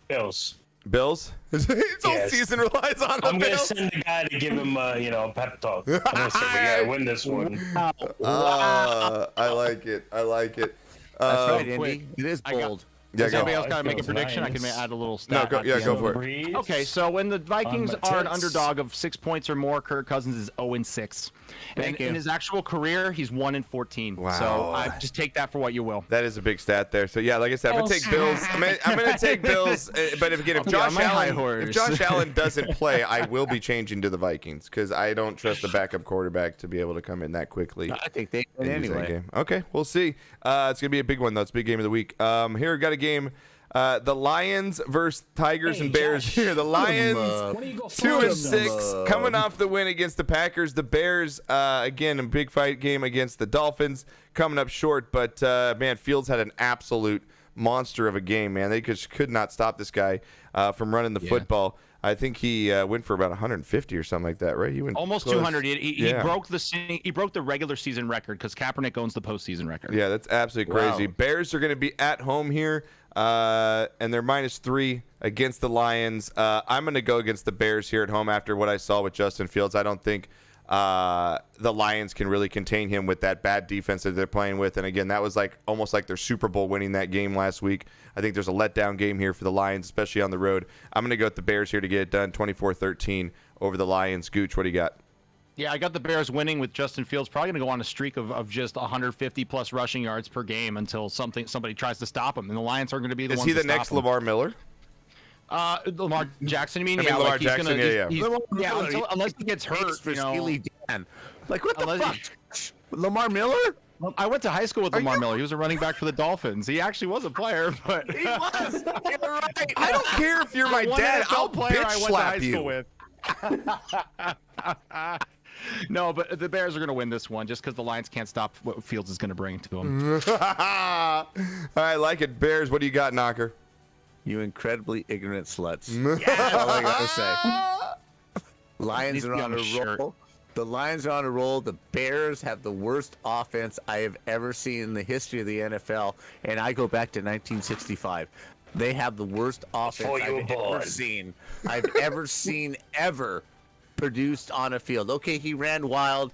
Bills. Bills? His whole season relies on the I'm going to Bills. send the guy to give him, a pep talk. I'm going to say, we got to win this one. I like it. That's right, quick. Andy. It is bold. Does go. anybody else got to make a feels prediction? I nice. can add a little No, stat. go for it. Okay, so when the Vikings On my are an tits. underdog of 6 points or more, Kirk Cousins is 0-6. And in his actual career, he's 1-14. Wow. So I just take that for what you will. That is a big stat there. So yeah, like I said, I'm gonna take Bills. I'm gonna take Bills. But if Josh Allen doesn't play, I will be changing to the Vikings because I don't trust the backup quarterback to be able to come in that quickly. I think they and win use that anyway. game. Okay, we'll see. It's gonna be a big one though. It's a big game of the week. Here we got a game. The Lions versus Tigers and Bears here. The Lions 2-6 coming off the win against the Packers. The Bears again a big fight game against the Dolphins coming up short, but man, Fields had an absolute monster of a game, man. They just could not stop this guy from running the football. I think he went for about 150 or something like that, right? He went almost close. 200. He broke the regular season record because Kaepernick owns the postseason record. Yeah, that's absolutely crazy. Wow. Bears are going to be at home here, and they're -3 against the Lions. I'm going to go against the Bears here at home after what I saw with Justin Fields. I don't think the Lions can really contain him with that bad defense that they're playing with. And again, that was almost like their Super Bowl winning that game last week. I think there's a letdown game here for the Lions, especially on the road. I'm going to go with the Bears here to get it done, 24-13 over the Lions. Gooch, what do you got? Yeah, I got the Bears winning with Justin Fields. Probably going to go on a streak of just 150-plus rushing yards per game until somebody tries to stop him. And the Lions are going to be the ones Is he the to stop next him. Lamar Miller? Lamar Jackson, you mean? I mean, Yeah, Lamar like he's Jackson, gonna, yeah. unless he gets hurt, For you know. Steely Dan. Like, what the Unless fuck? Lamar Miller? I went to high school with Lamar Miller. He was a running back for the Dolphins. He actually was a player, but He was. You're right. I don't care if you're my One dad. NFL I'll player bitch I went to slap high you. school with. No, but the Bears are going to win this one just because the Lions can't stop what Fields is going to bring to them. I like it. Bears, what do you got, Knocker? You incredibly ignorant sluts. That's all I gotta say. Lions Needs to are be on on a a shirt. roll. The Lions are on a roll. The Bears have the worst offense I have ever seen in the history of the NFL, and I go back to 1965. They have the worst offense Before you were I've ever born. seen. I've ever seen ever produced on a field. Okay, he ran wild.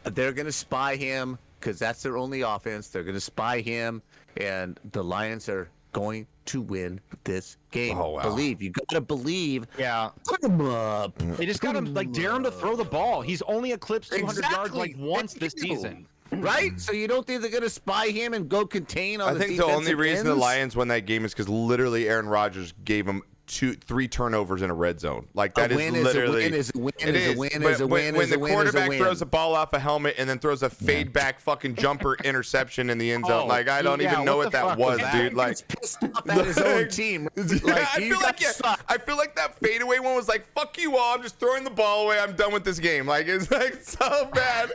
They're gonna spy him because that's their only offense. They're gonna spy him, and the Lions are going to win this game. Oh, wow. Believe. You gotta believe. Yeah. Put him up. They just got him, like, dare him to throw the ball. He's only eclipsed 200 yards, like, Exactly. once this Thank you. season. Right? So you don't think they're going to spy him and go contain on I the think the only defensive reason the ends? Lions won that game is because literally Aaron Rodgers gave them 3 turnovers in a red zone. Like that A is win is a literally win is a win it is a is. win But is a win when is the a win is a quarterback win. throws a ball off a helmet and then throws a fade back fucking jumper interception in the end zone, Oh, like I don't yeah, even know what what the that fuck was, was that? dude. Like He's pissed off at his own team. Yeah, Like, I you feel like guys suck. I feel like that fadeaway one was like, "Fuck you all! I'm just throwing the ball away. I'm done with this game." Like it's like so bad,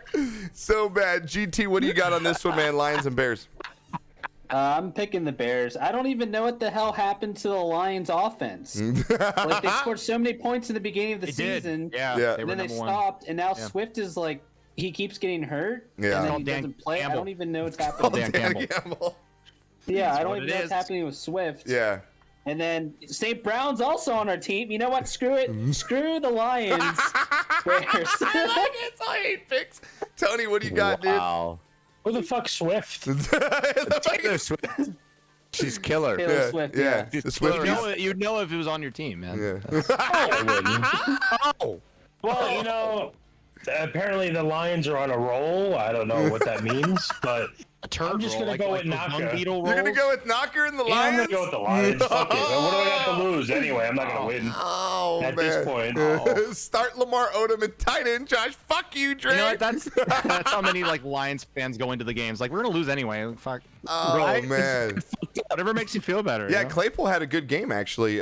so bad. GT, what do you got on this one, man? Lions and Bears. I'm picking the Bears. I don't even know what the hell happened to the Lions' offense. Like they scored so many points in the beginning of the They did. season, Yeah. Yeah. They and were then they number one. stopped, and now Swift is like he keeps getting hurt, Yeah. and then Called he Dan doesn't play. I Campbell. don't even know what's Oh, happening. Dan Campbell. Yeah, I don't what even it know is. what's happening with Swift. Yeah. And then St. Brown's also on our team. You know what? Screw it. Screw the Lions. Bears. I hate picks. Tony, what do you got, Wow. Who the fuck Swift? dude? Taylor Swift. She's killer. Taylor Yeah, Swift. yeah. Yeah. The You'd Swifties. You'd know if it was on your team, man. Yeah. I wouldn't. Oh. Well, you know, apparently the Lions are on a roll. I don't know what that means, but A turd I'm just roll, gonna go with those Knocker. dung beetle You're gonna rolls. go with Knocker and the yeah, I'm Lions? gonna go with the Lions. Fuck it. What do I got to lose anyway? I'm not gonna win. Oh, At man. this point. Start Lamar Odom at tight end, Josh. Fuck you, Dre. You know what? That's how many like Lions fans go into the games. Like we're gonna lose anyway. Fuck. oh, Right? man. Whatever makes you feel better. Yeah, you know? Claypool had a good game, actually,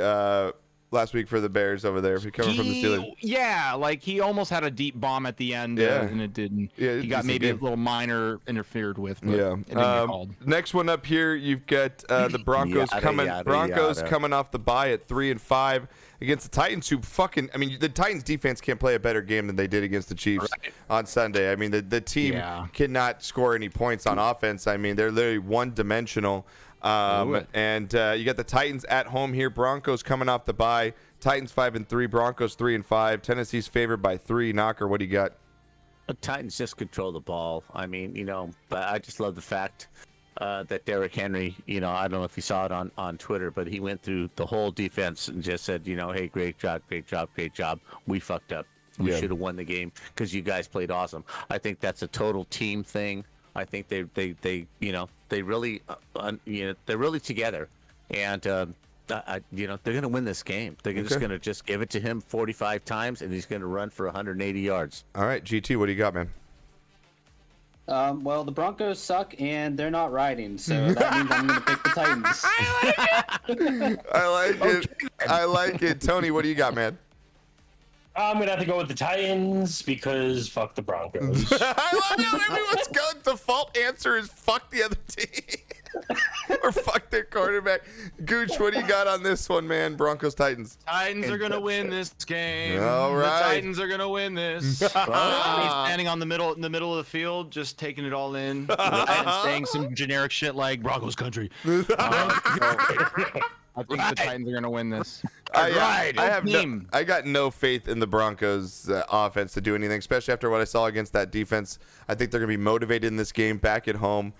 last week for the Bears over there. Coming from the Steelers. Yeah, like he almost had a deep bomb at the end, Yeah. and it didn't. Yeah, he got decent maybe game. a little minor interfered with. But Yeah. it didn't get called. Next one up here, you've got the Broncos Yada, coming. yada, Broncos yada. coming off the bye at 3-5 against the Titans, who fucking. I mean, the Titans defense can't play a better game than they did against the Chiefs on Sunday. I mean, the team Yeah. cannot score any points on offense. I mean, they're literally one-dimensional. And you got the Titans at home here. Broncos coming off the bye. Titans 5-3, Broncos 3-5. Tennessee's favored by 3. Knocker, what do you got? The Titans just control the ball. I mean, you know, but I just love the fact that Derrick Henry, you know, I don't know if you saw it on Twitter, but he went through the whole defense and just said, you know, hey, great job, great job, great job. We fucked up. We Yeah. should have won the game because you guys played awesome. I think that's a total team thing. I think they you know, they really, you know, they're really together, and you know, they're gonna win this game. They're just gonna just give it to him 45 times, and he's gonna run for 180 yards. All right, GT, what do you got, man? Well, the Broncos suck, and they're not riding, so that means I'm going to pick the Titans. I like it. I like it. Tony, what do you got, man? I'm gonna have to go with the Titans because fuck the Broncos. I love how everyone's going. Default answer is fuck the other team. Or fuck their quarterback. Gooch, what do you got on this one, man? Broncos, Titans. Titans are gonna win this game. All The right. Titans are gonna win this. He's standing on the middle in the middle of the field, just taking it all in, and saying some generic shit like Broncos country. I think the Titans are gonna win this. I have team. I got no faith in the Broncos offense to do anything, especially after what I saw against that defense. I think they're going to be motivated in this game back at home,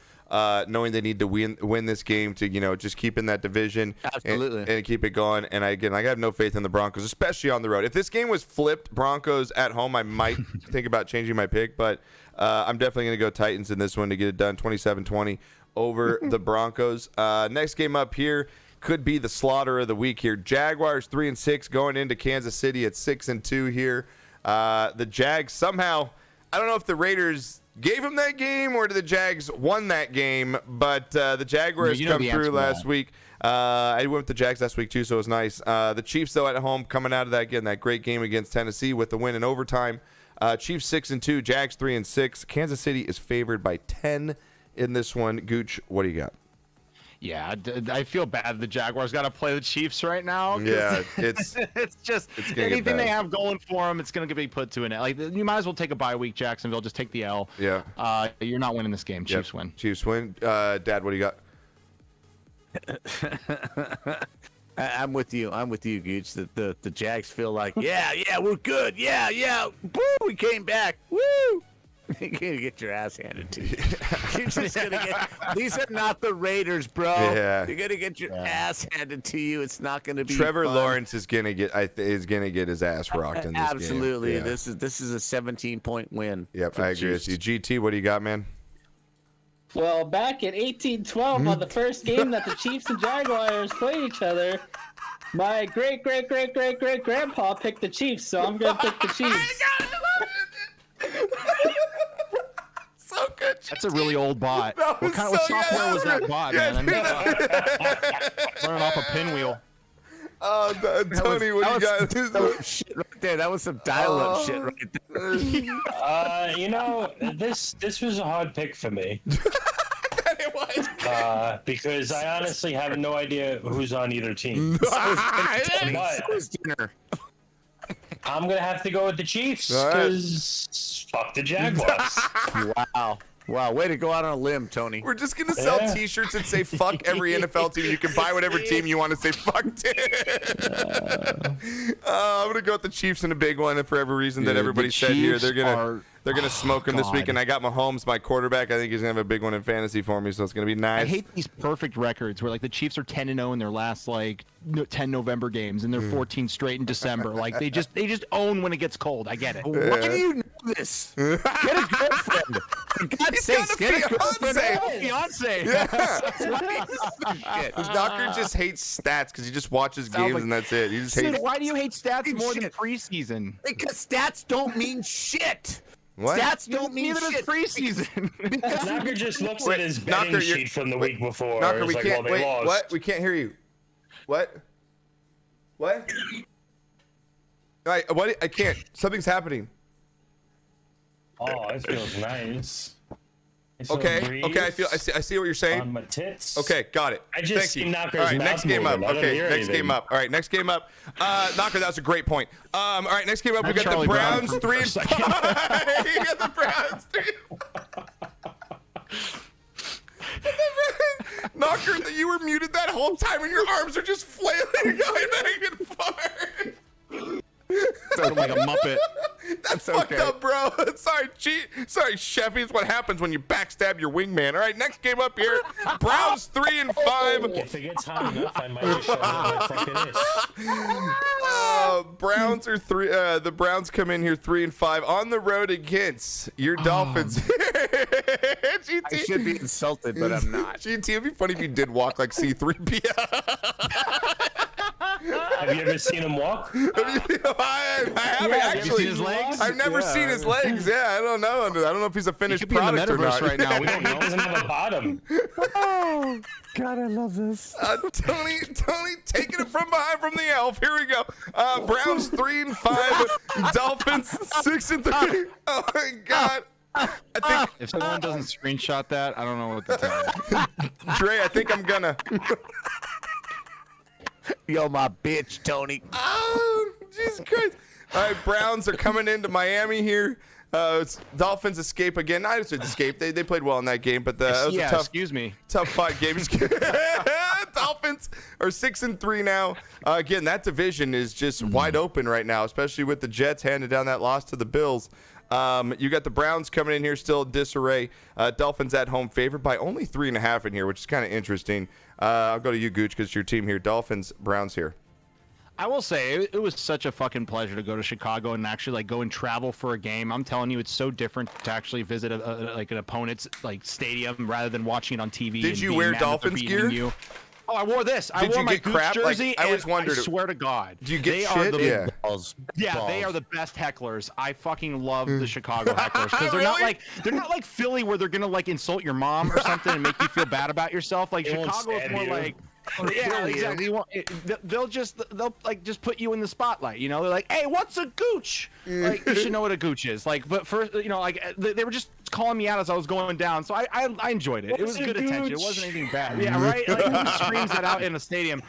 knowing they need to win this game to, you know, just keep in that division and keep it going. And I have no faith in the Broncos, especially on the road. If this game was flipped, Broncos at home, I might think about changing my pick, but I'm definitely going to go Titans in this one to get it done, 27-20 over the Broncos. Next game up here could be the slaughter of the week here. Jaguars 3-6 going into Kansas City at 6-2 here. The Jags somehow, I don't know if the Raiders gave them that game or the Jags won that game, but the Jaguars come through last week. I went with the Jags last week too, so it was nice. The Chiefs, though, at home, coming out of that again, that great game against Tennessee with the win in overtime. Chiefs 6-2, Jags 3-6. Kansas City is favored by 10 in this one. Gooch, what do you got? Yeah, I feel bad the Jaguars got to play the Chiefs right now. Yeah, it's just anything they have going for them, it's going to be put to an end. Like, you might as well take a bye week, Jacksonville. Just take the L. Yeah. You're not winning this game. Chiefs win. Chiefs win. Dad, what do you got? I'm with you. I'm with you, Gooch. The Jags feel like, yeah, we're good. Yeah. Woo, we came back. Woo. You're gonna get your ass handed to you. You're just gonna get. These are not the Raiders, bro. Yeah. You're gonna get your ass handed to you. It's not gonna be. Trevor fun. Lawrence is gonna get his ass rocked in this Absolutely. game. Yeah. This is a 17-point win. Yep, I agree with you. GT, what do you got, man? Well, back in 1812, on the first game that the Chiefs and Jaguars played each other, my great-great-great-great-great-grandpa picked the Chiefs, so I'm gonna pick the Chiefs. So good. That's a really old bot. That What kind of so software was good. that bot, Yeah, man? Running off a pinwheel. Oh, Tony, what do you got? That was shit right there. That was some dial-up shit right there. This was a hard pick for me. It was. Because I honestly have no idea who's on either team. It was dinner. I'm gonna have to go with the Chiefs All right. because fuck the Jaguars. Wow, way to go out on a limb, Tony. We're just gonna sell Yeah. T-shirts and say "fuck" every NFL team. You can buy whatever team you want to say "fuck" to. I'm gonna go with the Chiefs in a big one, and for every reason that Dude, everybody the said here, Chiefs they're gonna smoke him this week. God. And I got Mahomes, my quarterback. I think he's gonna have a big one in fantasy for me, so it's gonna be nice. I hate these perfect records where like the Chiefs are 10-0 in their last 10 November games and they're 14 straight in December. Like they just own when it gets cold. I get it. Why do you know this? Get a girlfriend. For God's sakes, got a get a girlfriend. fiance. Fiance. Shit. Knocker just hates stats because he just watches games like- and that's it. He just hates. Dude, why do you hate stats more than Shit. preseason? Because stats don't mean shit. What? Stats don't mean Neither does shit. preseason. Knocker just looks Wait, at his Knocker, betting you're- sheet from the week before. Knocker, It's we like, can't. well, they Wait, lost. what? We can't hear you. What? What? What? I can't. Something's happening. Oh, it feels nice. It's so Okay. breeze Okay. I see what you're saying. on my tits. Okay, got it. I just Thank see you. Knocker's All right, mouth next game up. moving. I didn't Okay, hear next game anything. up. All right, next game up. Knocker, that's a great point. All right, next game up, we got Charlie the Brown Browns for 3 a and second. 5. You got the Browns 3. Knocker, you were muted that whole time, and your arms are just flailing, going back and forth. Sounded like a Muppet. That's fucked up, bro. Sorry, Sheffy. It's what happens when you backstab your wingman. All right, next game up here. Browns 3 and 5. If it gets hot enough, I might just shut up like fuck it is. Browns are 3. The Browns come in here 3 and 5 on the road against your Dolphins. GT. I should be insulted, but I'm not. GT, it'd be funny if you did walk like C-3PO. Have you ever seen him walk? I haven't have you actually. seen his legs? I've never seen his legs. Yeah, I don't know. I don't know if he's a He finished could be in the product or metaverse not. right now. We don't He know. doesn't have a bottom. Oh, God, I love this. Tony, taking it from behind from the elf. Here we go. Browns 3 and 5. Dolphins 6 and 3. Oh my God. I think If someone doesn't screenshot that, I don't know what to tell you. Dre. I think I'm gonna. Yo, my bitch, Tony. Oh, Jesus Christ! All right, Browns are coming into Miami here. Dolphins escape again. Not just escape. They played well in that game, but that was Yeah, a tough. excuse me. Tough fight game. Dolphins are 6 and 3 now. Again, that division is just wide open right now, especially with the Jets handing down that loss to the Bills. You got the Browns coming in here still in disarray. Dolphins at home favored by only 3.5 in here, which is kind of interesting. I'll go to you, Gooch, because it's your team here. Dolphins, Browns here. I will say it was such a fucking pleasure to go to Chicago and actually like go and travel for a game. I'm telling you, it's so different to actually visit like an opponent's like stadium rather than watching it on TV. Did and you being wear mad that they're Dolphins beating gear? You. Oh, I wore this. I Did wore you my get Gooch crap? Like, jersey. I always and wondered- I swear to God, Do you get they shit? are the Yeah. Balls. Yeah, they are the best hecklers. I fucking love the Chicago hecklers because Really? they're not like Philly where they're gonna like insult your mom or something and make you feel bad about yourself. Like They won't Chicago is stab more you. like Yeah, exactly. They'll just put you in the spotlight. You know, they're like, "Hey, what's a gooch?" Like, you should know what a gooch is. Like, but first, you know, like they were just calling me out as I was going down, so I enjoyed it. It was good attention. It wasn't anything bad. Yeah, right. Like, who screams that out in a stadium?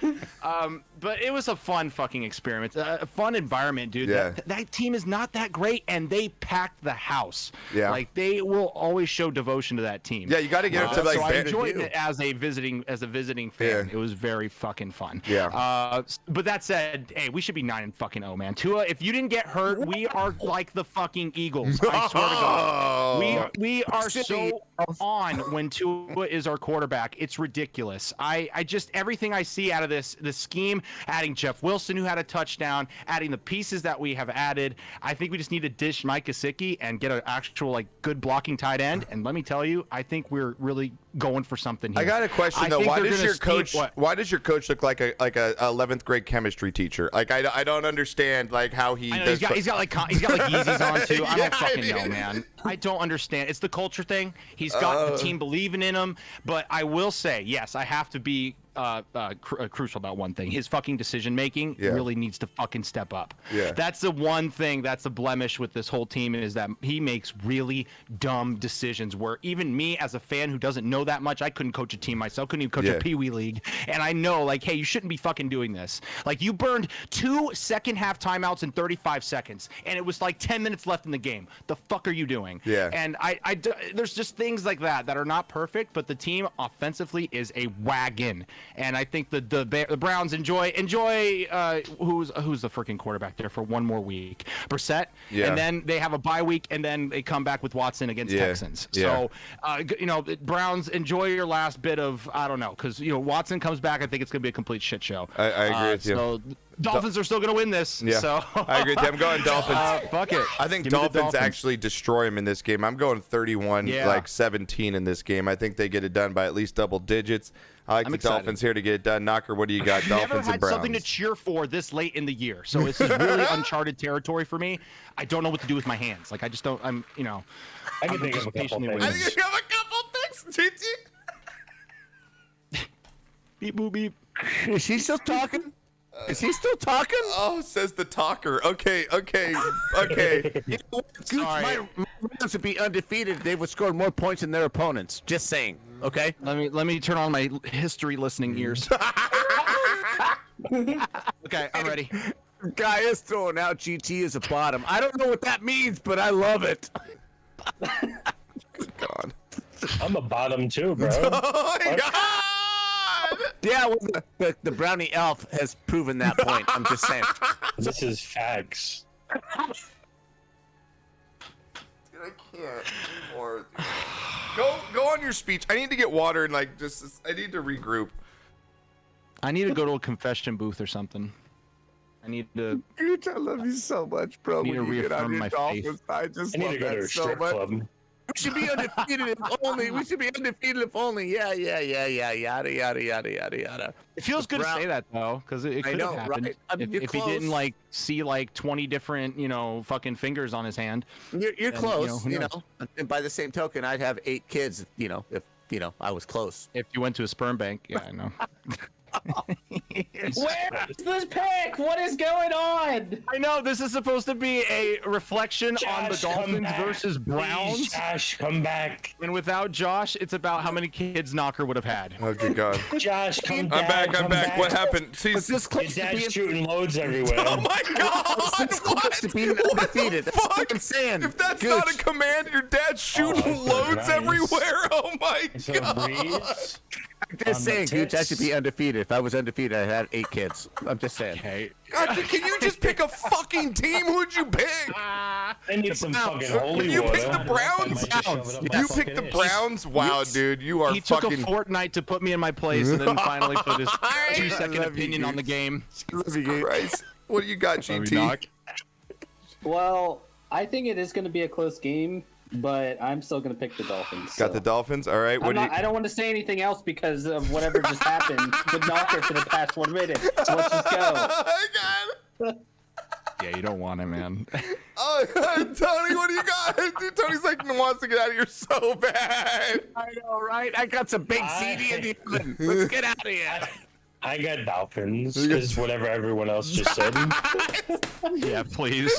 But it was a fun fucking experiment, a fun environment, dude. Yeah. That team is not that great, and they packed the house. Yeah. Like, they will always show devotion to that team. Yeah, you got to get it to like. So I enjoyed it as a visiting fan. Yeah. It was very fucking fun. Yeah. But that said, hey, we should be 9-0, man. Tua, if you didn't get hurt, we are like the fucking Eagles. I swear to God. We are so on when Tua is our quarterback. It's ridiculous. I just everything I see out of this scheme, adding Jeff Wilson, who had a touchdown, adding the pieces that we have added. I think we just need to dish Mike Gesicki and get an actual like good blocking tight end. And let me tell you, I think we're really going for something here. I got a question though. Why does your coach look like a 11th grade chemistry teacher? Like I don't understand like how he does. He's got like Yeezys on too. I don't fucking know, man. I don't understand. It's the culture thing. He's got the team believing in him. But I will say, yes, I have to be crucial about one thing. His fucking decision making really needs to fucking step up. Yeah. That's the one thing that's a blemish with this whole team is that he makes really dumb decisions where even me as a fan who doesn't know that much, I couldn't coach a team myself, couldn't even coach a Pee-wee league. And I know like, hey, you shouldn't be fucking doing this. Like you burned 2 second half timeouts in 35 seconds and it was like 10 minutes left in the game. The fuck are you doing? Yeah. And there's just things like that are not perfect, but the team offensively is a wagon. And I think the Browns enjoy who's the freaking quarterback there for one more week, Brissett, and then they have a bye week, and then they come back with Watson against Texans. So, Browns, enjoy your last bit of I don't know, because Watson comes back, I think it's gonna be a complete shit show. I agree with you. So Dolphins are still gonna win this. Yeah, so I agree with you. I'm going Dolphins. Fuck it. I think Dolphins actually destroy him in this game. I'm going 31-17 in this game. I think they get it done by at least double digits. I like the Dolphins here to get it done. Knocker, what do you got? Dolphins Never had and Browns. Something to cheer for this late in the year, so this is really uncharted territory for me. I don't know what to do with my hands. Like I just don't. I can think of a couple things. I think you have a couple things, GT. Beep boop beep. Is he still talking? Is he still talking? Oh, says the talker. Okay. Sorry. My Rams would be undefeated. They would score more points than their opponents. Just saying. Okay. Let me turn on my history listening ears. Okay, I'm ready. Guy is throwing out GT as a bottom. I don't know what that means, but I love it. God. I'm a bottom too, bro. Oh my God. Yeah, well, the brownie elf has proven that point. I'm just saying. This is facts. Dude, I can't anymore. Go on your speech. I need to get water and I need to regroup. I need to go to a confession booth or something. I need to. Dude, I love you so much, bro. Need to when you get on reaffirm your my Dolphins, I just I need love to go to that a so strip much. club. We should be undefeated if only. We should be undefeated if only. Yeah. Yada yada. It feels good to say that though, because it could have happened right? I mean, if he didn't like see like 20 different fucking fingers on his hand. You're close, who knows? And by the same token, I'd have 8 kids. If I was close. If you went to a sperm bank, yeah, I know. Where's this pick? What is going on? I know this is supposed to be a reflection on the Josh, come Dolphins back. versus Browns. Please, Josh, come back. And without Josh, it's about how many kids Knocker would have had. Oh good God. Josh, come I'm back. back. I'm back. What happened? See, It's this Your close to dad's being shooting loads everywhere. oh my God. It's close to being What undefeated. the That's what fuck? I'm saying. If that's Gooch. not a command, your dad's shooting Oh, loads nice. everywhere. Oh my It's a God. breeze. I'm just on saying, the Gooch, I tits. should be undefeated. If I was undefeated, I'd have 8 kids. I'm just saying. Okay. God, can you just pick a fucking team? Who'd you pick? I need some fucking holy You water. picked the Browns? You picked the Browns? Wow, dude, you are He took fucking. a fortnight to put me in my place and then finally put his 2-second love you, opinion on the dude. game. Christ. What do you got, GT? Well, I think it is going to be a close game, but I'm still going to pick the Dolphins. Got the Dolphins. All right. What do you? I don't want to say anything else because of whatever just happened with Knocker for the past 1 minute. So let's just go. Oh, God. Yeah, you don't want it, man. Oh, Tony, what do you got? Dude, Tony's like wants to get out of here so bad. I know, right? I got some big CD in the oven. Let's get out of here. I got Dolphins because whatever everyone else just said. Yeah, please.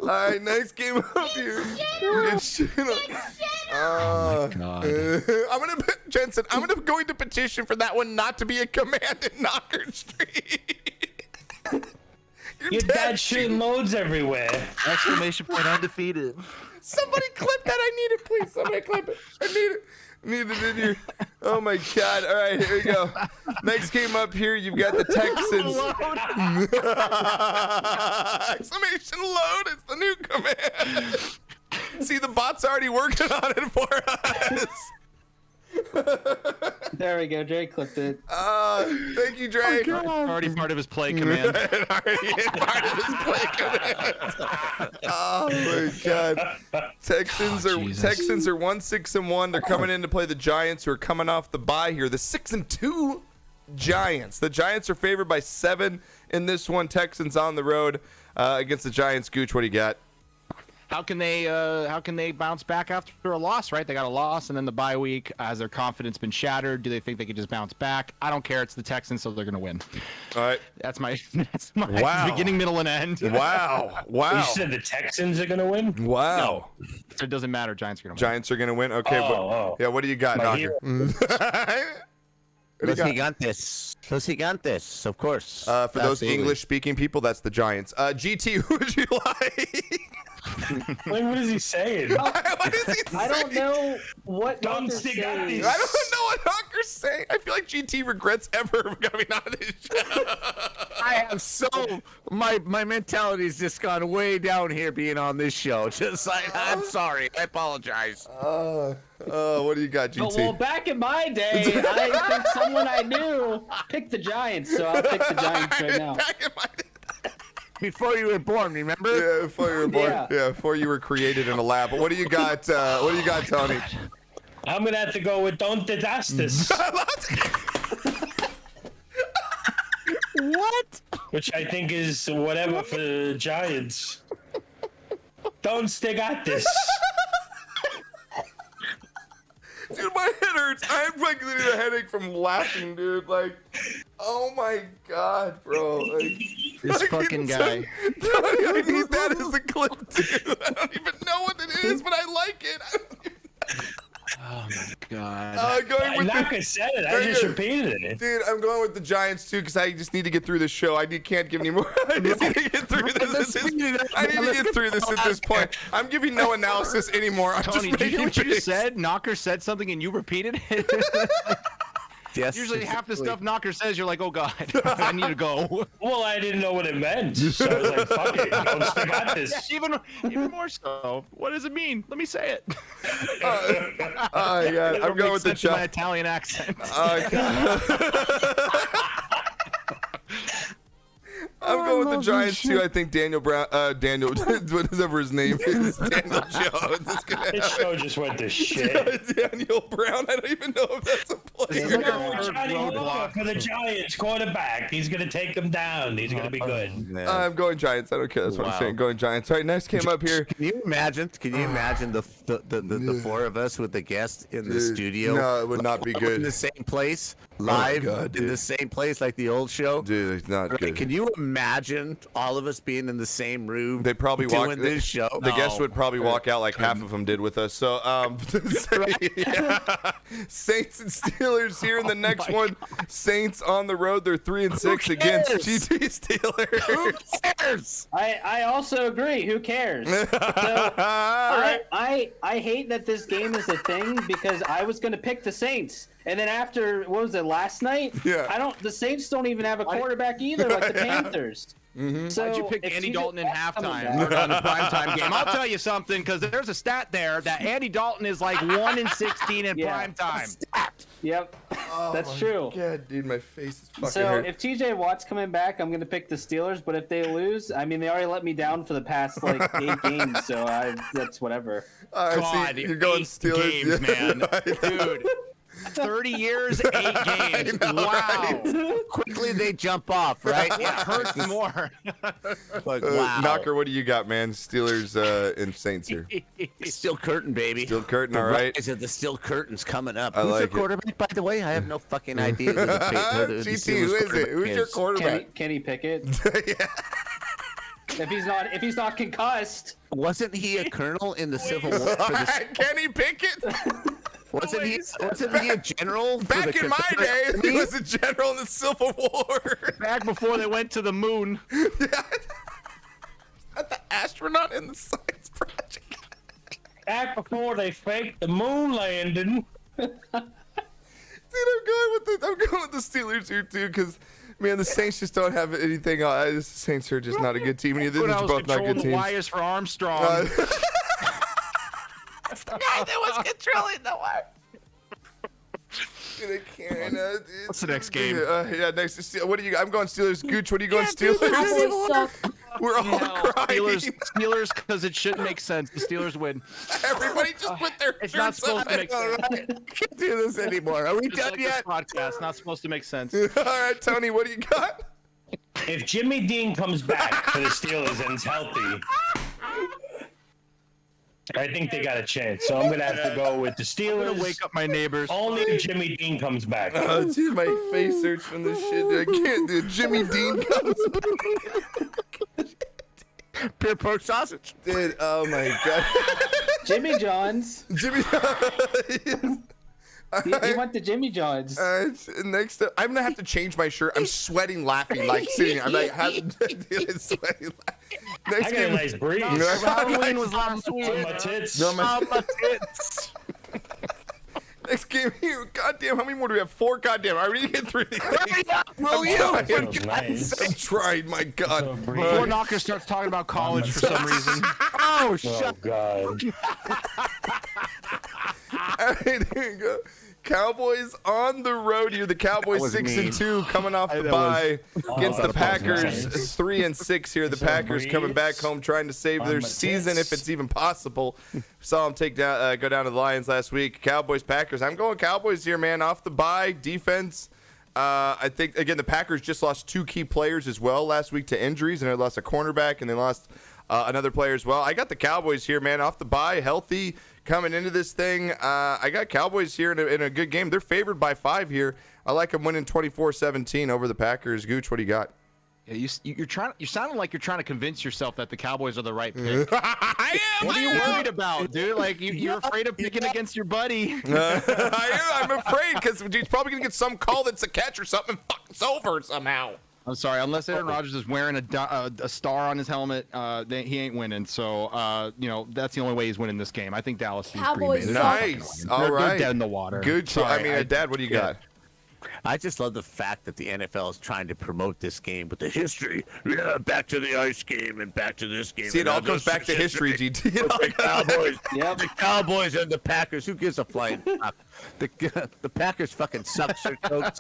All right, next game up here. God. I'm gonna Jensen. I'm going to petition for that one not to be a command in Knocker Street. Your dad shooting loads everywhere. Exclamation point undefeated. Somebody clip that. I need it, please. Somebody clip it. I need it. Need it in here. Oh my God. All right, here we go. Next game up here, you've got the Texans. Exclamation load. It's the new command. See, the bot's already working on it for us. There we go. Dre clipped it. Thank you, Dre. Already part of his play command. Part of his play command. Oh my God. Texans are 1-6-1. They're coming in to play the Giants, who are coming off the bye here. The 6-2 Giants. The Giants are favored by 7 in this one. Texans on the road against the Giants. Gooch, what do you got? How can they bounce back after a loss, right? They got a loss and then the bye week. Has their confidence been shattered? Do they think they could just bounce back? I don't care. It's the Texans, so they're going to win. All right. That's my Wow. beginning, middle, and end. Wow. You said the Texans are gonna win? Wow. No, it doesn't matter. Giants are going to win. Giants are going to win? Okay. Yeah, what do you got, My Knocker? Los Gigantes, of course. For those Absolutely. English-speaking people, that's the Giants. GT, who would you like? Wait, what is he saying? What is he saying? I don't know what Don't Knocker's stick out saying. these- I don't know what Knocker's saying. I feel like GT regrets ever coming on this show. I am so my mentality has just gone way down here being on this show. Just like I'm sorry, I apologize. What do you got, GT? Well, back in my day, I think someone I knew picked the Giants, so I'll pick the Giants right now. Back in my Before you were born, remember? Yeah, before you were born. Yeah. Yeah, before you were created in a lab. What do you got? What do you got, Tony? I'm gonna have to go with Don't Didastis. What? Which I think is whatever for the Giants. Don't stick at this. Dude, my head hurts. I'm like getting a headache from laughing, dude. Like, oh my God, bro. Like, This fucking guy. Tony, I need that as a clip, too. I don't even know what it is, but I like it. I don't even... Oh my God. Going with Knocker said it. I just repeated it. Dude, I'm going with the Giants too because I just need to get through this show. Can't give any more. I just need to get through this. I need to get through this at this point. I'm giving no analysis anymore. I'm Tony, just did you hear making what you picks. said? Knocker said something and you repeated it? Yes. Usually half the stuff Knocker says, you're like, oh God, I need to go. Well, I didn't know what it meant, so I was like, fuck it. Don't stick at this. Even more so. What does it mean? Let me say it. Oh my God, I'm going with the my Giants. Italian accent. I'm going with the Giants too. I think Daniel Brown, Daniel, whatever his name is, Daniel Jones is gonna This show just went to shit. Daniel Brown. I don't even know if that's a player. We're going with Johnny Hooker for the Giants quarterback. He's gonna take them down. He's gonna be good. I'm going Giants. I don't care. That's what I'm saying. Going Giants. All right, next came up here. Can you imagine? The four of us with the guest in the studio? No, it would not be good. In the same place, live God, in dude. the same place like the old show. Dude, it's not Right, good. can you imagine all of us being in the same room? They probably doing this show. The guests would probably walk out like half of them did with us. So, yeah. Saints and Steelers here in the next one. Saints on the road. They're 3-6 against GT Steelers. Who cares? I also agree. Who cares? So, I hate that this game is a thing because I was going to pick the Saints. And then after, what was it, last night? Yeah. The Saints don't even have a quarterback either, like the Panthers. So Why'd you pick if Andy TJ Dalton in Watt's coming halftime back- or on the primetime game? I'll tell you something, because there's a stat there that Andy Dalton is like 1-16 in Yeah. primetime. Yep, that's true. God, dude, my face is fucking So hurt. if TJ Watt's coming back, I'm gonna pick the Steelers. But if they lose, I mean, they already let me down for the past like 8 games, so that's whatever. I God, see, you're going 8 Steelers. games, man. Dude. 30 years, 8 games. Wow. Quickly they jump off, right? It hurts more. But wow. Knocker, what do you got, man? Steelers and Saints here. Steel curtain, baby. Steel curtain, The all right. rise of the steel curtain's coming up. I Who's like their it. quarterback, by the way? I have no fucking idea. Who the GT, Steelers who is it? quarterback Who's your is. quarterback? Kenny Pickett. Yeah. If he's not concussed. Wasn't he a colonel in the Civil War? For the, Kenny Pickett? wasn't he a general? for Back the in my day, Confederate he was a general in the Civil War. Back before they went to the moon. Not the astronaut in the science project. Back before they faked the moon landing. Dude, I'm going with the Steelers here too, because man, the Saints just don't have anything. The Saints are just not a good team. And these When I are was both not controlling good the teams. wires for Armstrong. That's the guy that was controlling the wire. Dude, I can't. What's the next game? Yeah, next. What do you? I'm going Steelers. Gooch, what are you going Steelers? Cowboys suck. We're all crying. Steelers, because it shouldn't make sense. The Steelers win. Everybody just put their. It's not supposed to make sense. Can't do this anymore. Are we Just done like yet? this podcast, not supposed to make sense. All right, Tony, what do you got? If Jimmy Dean comes back for the Steelers and is healthy, I think they got a chance. So I'm gonna have to go with the I'm gonna Steelers. wake up my neighbors. Only if Jimmy Dean comes back. Oh, dude, my face hurts from this shit. Dude. I can't do it. Jimmy Dean comes Pure pork sausage. Dude, oh my god. Jimmy John's. Jimmy. He went to Jimmy John's. Next up, I'm gonna have to change my shirt. I'm sweating, laughing, like sitting. I'm like, sweating. Next I got a game. nice breeze. Halloween was last week. On my tits. No, my- On my tits. Next game here. Goddamn, how many more do we have? 4. Goddamn, I already get through these. Will you? That was nice. I'm trying. My God. So Before breezy. Knocker starts talking about college for some reason. Oh, Oh shut God. All right, here you go. Cowboys on the road here. The Cowboys was 6-2 coming off the That bye against the that was Packers. nice. 3-6 here. The Packers coming back home trying to save their my season tits. if it's even possible. Saw them go down to the Lions last week. Cowboys, Packers. I'm going Cowboys here, man. Off the bye, defense. I think again the Packers just lost 2 key players as well last week to injuries, and they lost a cornerback and they lost another player as well. I got the Cowboys here, man. Off the bye, healthy. Coming into this thing, I got Cowboys here in a good game. They're favored by 5 here. I like them winning 24-17 over the Packers. Gooch, what do you got? Yeah, you're sounding like you're trying to convince yourself that the Cowboys are the right pick. I am. What are you worried about, dude? Like you're afraid of picking against your buddy. I'm afraid because he's probably gonna get some call that's a catch or something and fuck us over somehow. I'm sorry, unless Aaron Rodgers is wearing a star on his helmet, he ain't winning. So, that's the only way he's winning this game. I think Dallas beats Green Bay. Cowboys They're suck. not fucking Nice. winning. All They're right. dead in the water. Good. Sorry, Dad, what do you got? I just love the fact that the NFL is trying to promote this game with the history. Yeah, back to the ice game and back to this game. See, it and all now comes this back to is history, GT. It all The Cowboys, Yep. the Cowboys and the Packers. Who gives a flying fuck? The Packers fucking suck their coats,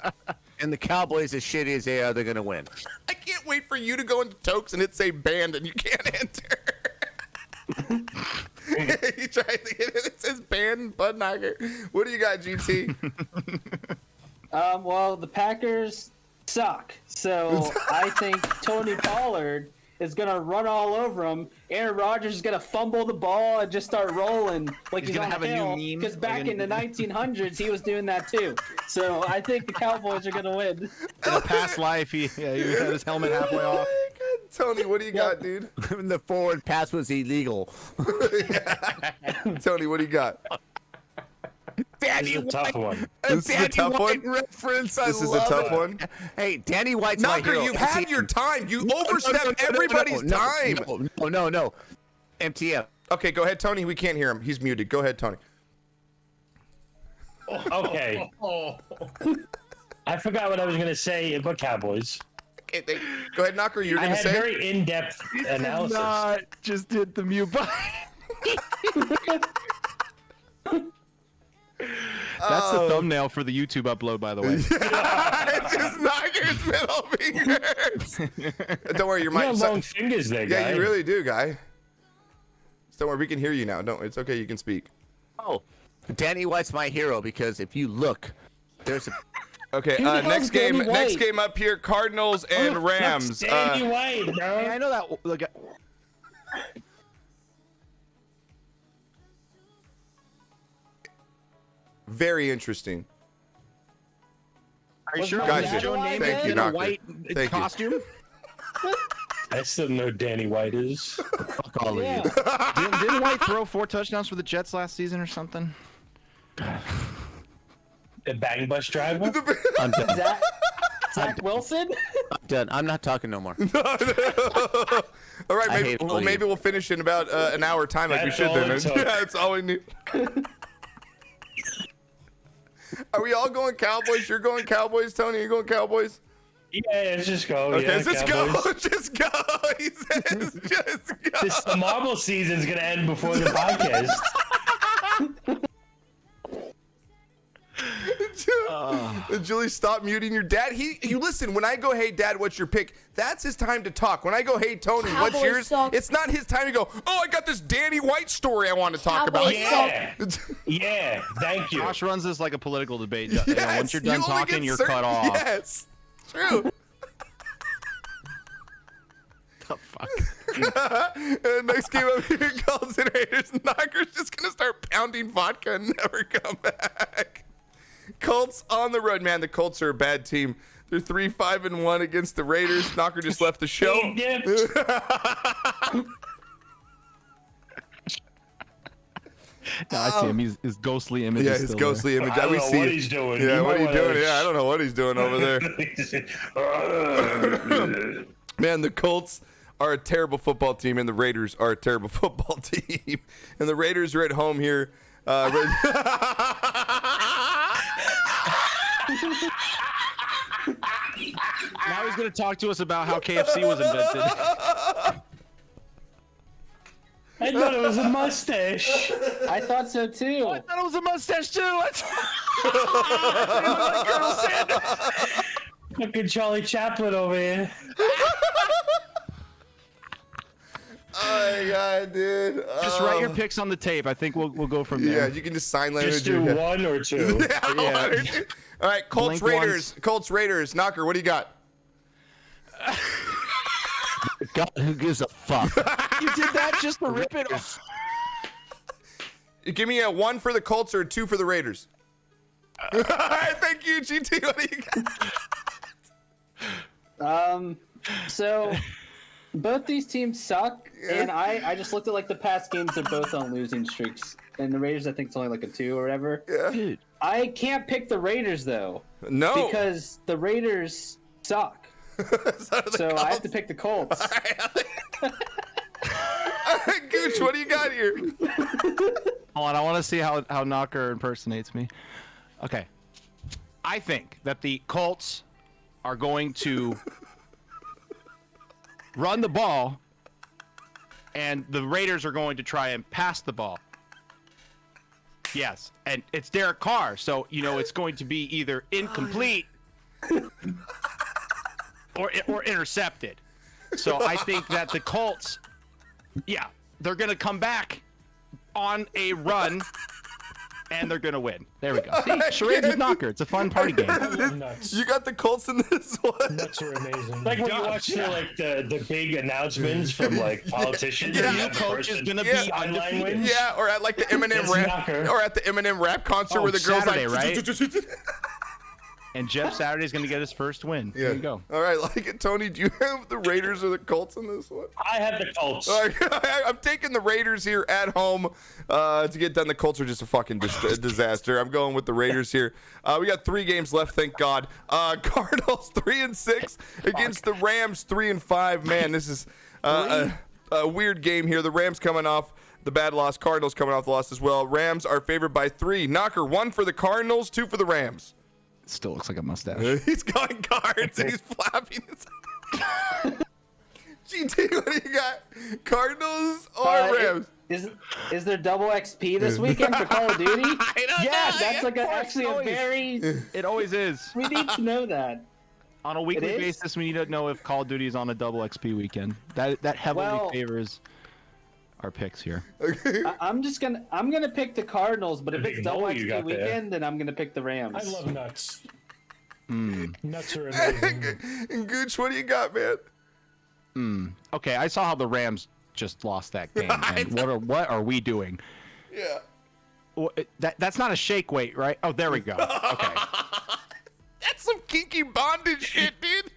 and the Cowboys, as shitty as they are, they're gonna win. I can't wait for you to go into Tokes and it say banned and you can't enter. You try to get it, it says banned Bud Knocker. What do you got, GT? Well, the Packers suck. So I think Tony Pollard is gonna run all over him. Aaron Rodgers is gonna fumble the ball and just start rolling like he's gonna on have a new hill. meme, Because back like in the 1900s, he was doing that too. So I think the Cowboys are gonna win. In a past life, he had his helmet halfway off. Tony, what do you got, dude? The forward pass was illegal. Tony, what do you got? This is a tough one. This is a tough White one? reference. This is a tough one. Hey, Danny White's my Knocker, hero. you've had your time. You overstepped everybody's time. No. MTF. Okay, go ahead, Tony. We can't hear him. He's muted. Go ahead, Tony. Okay. I forgot what I was gonna say about Cowboys. Okay, go ahead, Knocker. You're I gonna had say. very in-depth analysis. Not just hit the mute button. That's the thumbnail for the YouTube upload, by the way. It's just Knocker's middle fingers. Don't worry, your You mic. have long fingers there, guy. Yeah, you really do, guy. Don't worry, we can hear you now. Don't. It's okay. You can speak. Oh, Danny White's my hero because if you look, there's a. Okay, Who the hell's next game. Danny Next White? game up here: Cardinals and Rams. Danny White, bro. Hey, I know that. Look, Very interesting. are you Was sure? my Guys, dad Joe alive Namath thank you, in a Knocker. white Thank you. costume? I still know who Danny White is. Fuck all of Yeah. you. Didn't White throw 4 touchdowns for the Jets last season or something? The bang bus driver. I'm done. Zach Wilson? I'm done. I'm not talking no more. All right, I maybe, hate all of maybe you. we'll finish in about an hour time like we That's should all then. it took. Yeah, that's all we need. Are we all going Cowboys? You're going Cowboys, Tony? You going Cowboys? Yeah, let's just go. Okay, yeah, let's Cowboys. go. Just go. He says, just go. The marble season's gonna end before the podcast. Julie, stop muting your dad. You listen. When I go, hey dad, what's your pick? That's his time to talk. When I go, hey Tony, what's Cowboys yours? suck. It's not his time to go. Oh, I got this Danny White story I want to talk about. Cowboys suck. Yeah, thank you. Josh runs this like a political debate. Yes, You know, once you're done you only talking, get you're certain- cut off. Yes, true. The fuck? Next game up here, Colts and Raiders. Knocker's just gonna start pounding vodka and never come back. Colts on the road, man. The Colts are a bad team. They're 3-5-1 against the Raiders. Knocker just left the show. He dipped. No, I see him. His ghostly image. Yeah, is his still ghostly image. I don't we know see what it. he's doing. Yeah, You what are might you wanna- doing? Yeah, I don't know what he's doing over there. Man, the Colts are a terrible football team, and the Raiders are a terrible football team. And the Raiders are at home here. Now he's going to talk to us about how KFC was invented. I thought it was a mustache. I thought so too. I thought it was a mustache too. Fucking Charlie Chaplin over here. Oh my god, dude. Just write your picks on the tape. I think we'll go from Yeah, there. you can just sign language. Just do your- one or two. Yeah, one or two. All right, Colts Blink Raiders. Colts Raiders. Knocker, what do you got? God, who gives a fuck? You did that just to rip it off. Give me a 1 for the Colts or a 2 for the Raiders. All right, thank you, GT. What do you got? So both these teams suck, and I just looked at like the past games. They're both on losing streaks, and the Raiders I think it's only like a 2 or whatever. Yeah. Dude, I can't pick the Raiders though No. because the Raiders suck. So I have to pick the Colts. All right, Gooch, what do you got here? hold on. I want to see how Knocker impersonates me. Okay. I think that the Colts are going to run the ball, and the Raiders are going to try and pass the ball. Yes, and it's Derek Carr, so you know it's going to be either incomplete or intercepted. So I think that the Colts, yeah, they're going to come back on a run, and they're going to win. There we go. See, charades with Knocker. It's a fun party game. Nuts. You got the Colts in this one. Nuts are amazing. Like when you watch the big announcemements from like politicians. Yeah. and you New have the coach is person gonna be sideline undefeated. wins. Yeah, or at like the Eminem That's rap, Knocker. or at the Eminem rap concert Oh, where the girls Saturday, like. And Jeff Saturday's going to get his first win. There you go. All right, like it, Tony. Do you have the Raiders or the Colts in this one? I have the Colts. All right, I'm taking the Raiders here at home to get done. The Colts are just a fucking disaster. I'm going with the Raiders here. We got 3 games left, thank God. Cardinals 3-6 against the Rams 3-5. Man, this is a weird game here. The Rams coming off the bad loss. Cardinals coming off the loss as well. Rams are favored by 3. Knocker, 1 for the Cardinals, 2 for the Rams. Still looks like a mustache. He's going cards and he's flapping his GT, what do you got? Cardinals or Rams? Is there double XP this weekend for Call of Duty? Yes, That's like actually a very. It always is. We need to know that. On a weekly is? basis, we need to know if Call of Duty is on a double XP weekend. That heavily Well, favors. our picks here. Okay. I'm gonna pick the Cardinals, but if it's know what Deluxe you Day got there. weekend, then I'm gonna pick the Rams. I love nuts. Mm. Nuts are amazing. And Gooch, what do you got, man? Okay, I saw how the Rams just lost that game. And what are we doing? Yeah. That's not a shake weight, right? Oh, there we go. Okay. That's some kinky bondage shit, dude.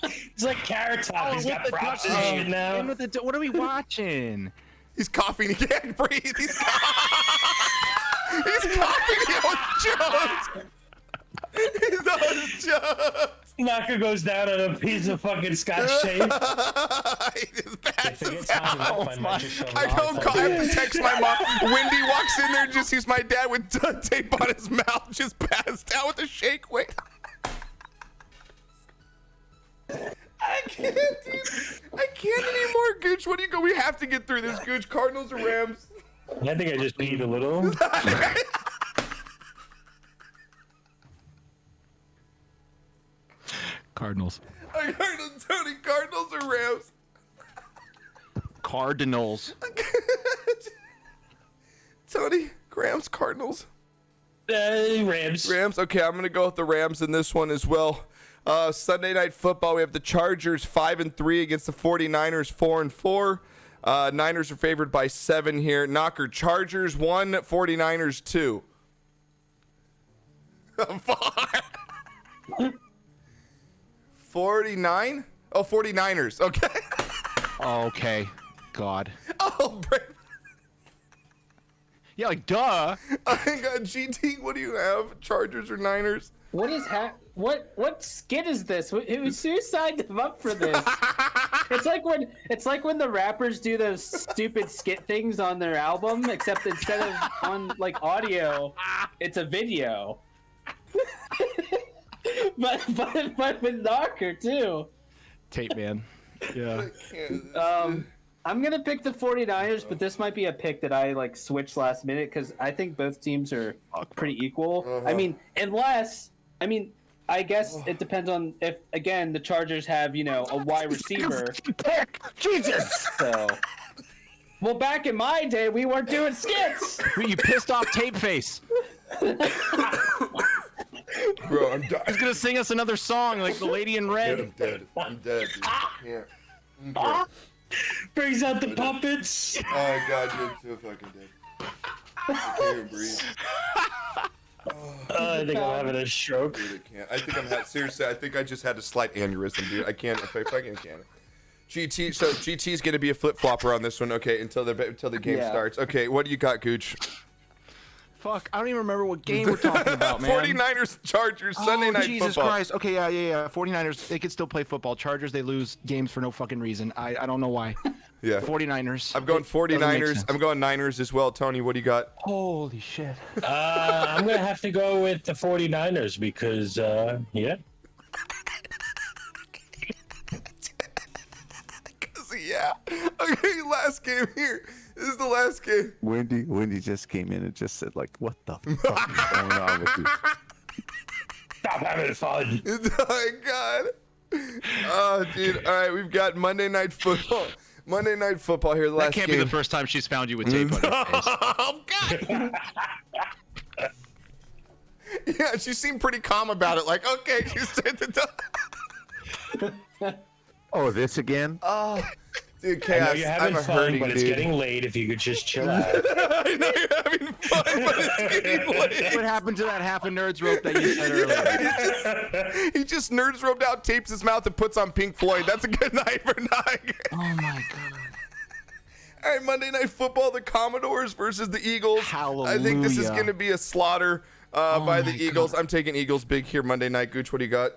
It's like Carrot Top. He's got props and shit now. And with what are we watching? He's coughing. He can't breathe. He's coughing. He's on Jones. Knocker goes down on a piece of fucking Scotch tape. He just passes Time out. enough, I might just shove it I off. don't call. I have to text my mom. Wendy walks in there and just sees my dad with duct tape on his mouth, just passed out with a shake weight. I can't, dude. I can't anymore, Gooch. What do you go? We have to get through this, Gooch. Cardinals or Rams? I think I just peed a little. Cardinals. I heard Tony. Cardinals or Rams? Cardinals. Tony, Rams, Cardinals. Rams. Rams. Okay, I'm gonna go with the Rams in this one as well. Sunday Night Football. We have the Chargers 5-3 against the 49ers 4-4. Niners are favored by 7 here. Knocker. Chargers 1, 49ers 2. 49? Oh, 49ers. Okay. Okay. God. Oh, Yeah, like duh. I got GT. What do you have? Chargers or Niners? What is what skit is this? Who signed them up for this? It's like when the rappers do those stupid skit things on their album, except instead of on like audio, it's a video. but with Knocker too. Tape man. Yeah. I'm gonna pick the 49ers, but this might be a pick that I like switched last minute because I think both teams are pretty equal. I guess it depends on if again the Chargers have a wide receiver. Jesus. So, well, back in my day, we weren't doing skits. You pissed off Tape Face. Bro, I'm done. He's gonna sing us another song like the Lady in Red. I'm dead. I'm dead, dude. I can't. I'm dead. Brings out the puppets. Oh my god, dude, I'm so fucking dead. I can't even breathe. I think I'm having a stroke. Dude, I can't. I think seriously, I think I just had a slight aneurysm, dude. I can't. If I fucking can't. GT. So GT's gonna be a flip flopper on this one. Okay, until the game starts. Okay, what do you got, Gooch? Fuck, I don't even remember what game we're talking about, man. 49ers, Chargers, Sunday Night Jesus Football. Christ. Okay, yeah. 49ers, they could still play football. Chargers, they lose games for no fucking reason. I don't know why. Yeah. 49ers. I'm going It doesn't make 49ers. sense. I'm going Niners as well. Tony, what do you got? Holy shit. I'm going to have to go with the 49ers because, yeah. Yeah. Okay, last game here. This is the last game. Wendy just came in and just said, like, what the fuck is going on with you? Stop having fun. Oh my god. Oh, dude. All right, we've got Monday Night Football. Monday Night Football here. The last That can't game. be the first time she's found you with tape on your face. Oh god. Yeah, she seemed pretty calm about it. Like, okay, she said the. Oh, this again? Oh, dude, I know Chaos. you're having I'm fun, hurting, but it's dude. getting late if you could just chill out. I know you're having fun, but it's getting late. What happened to that half a nerd's rope that you said earlier? He just nerds roped out, tapes his mouth, and puts on Pink Floyd. That's a good night for Nike. Oh my god. All right, Monday Night Football, the Commodores versus the Eagles. I think this is Hallelujah. going to be a slaughter by the my Eagles. I'm taking Eagles big here Monday night. Gooch, what do you got?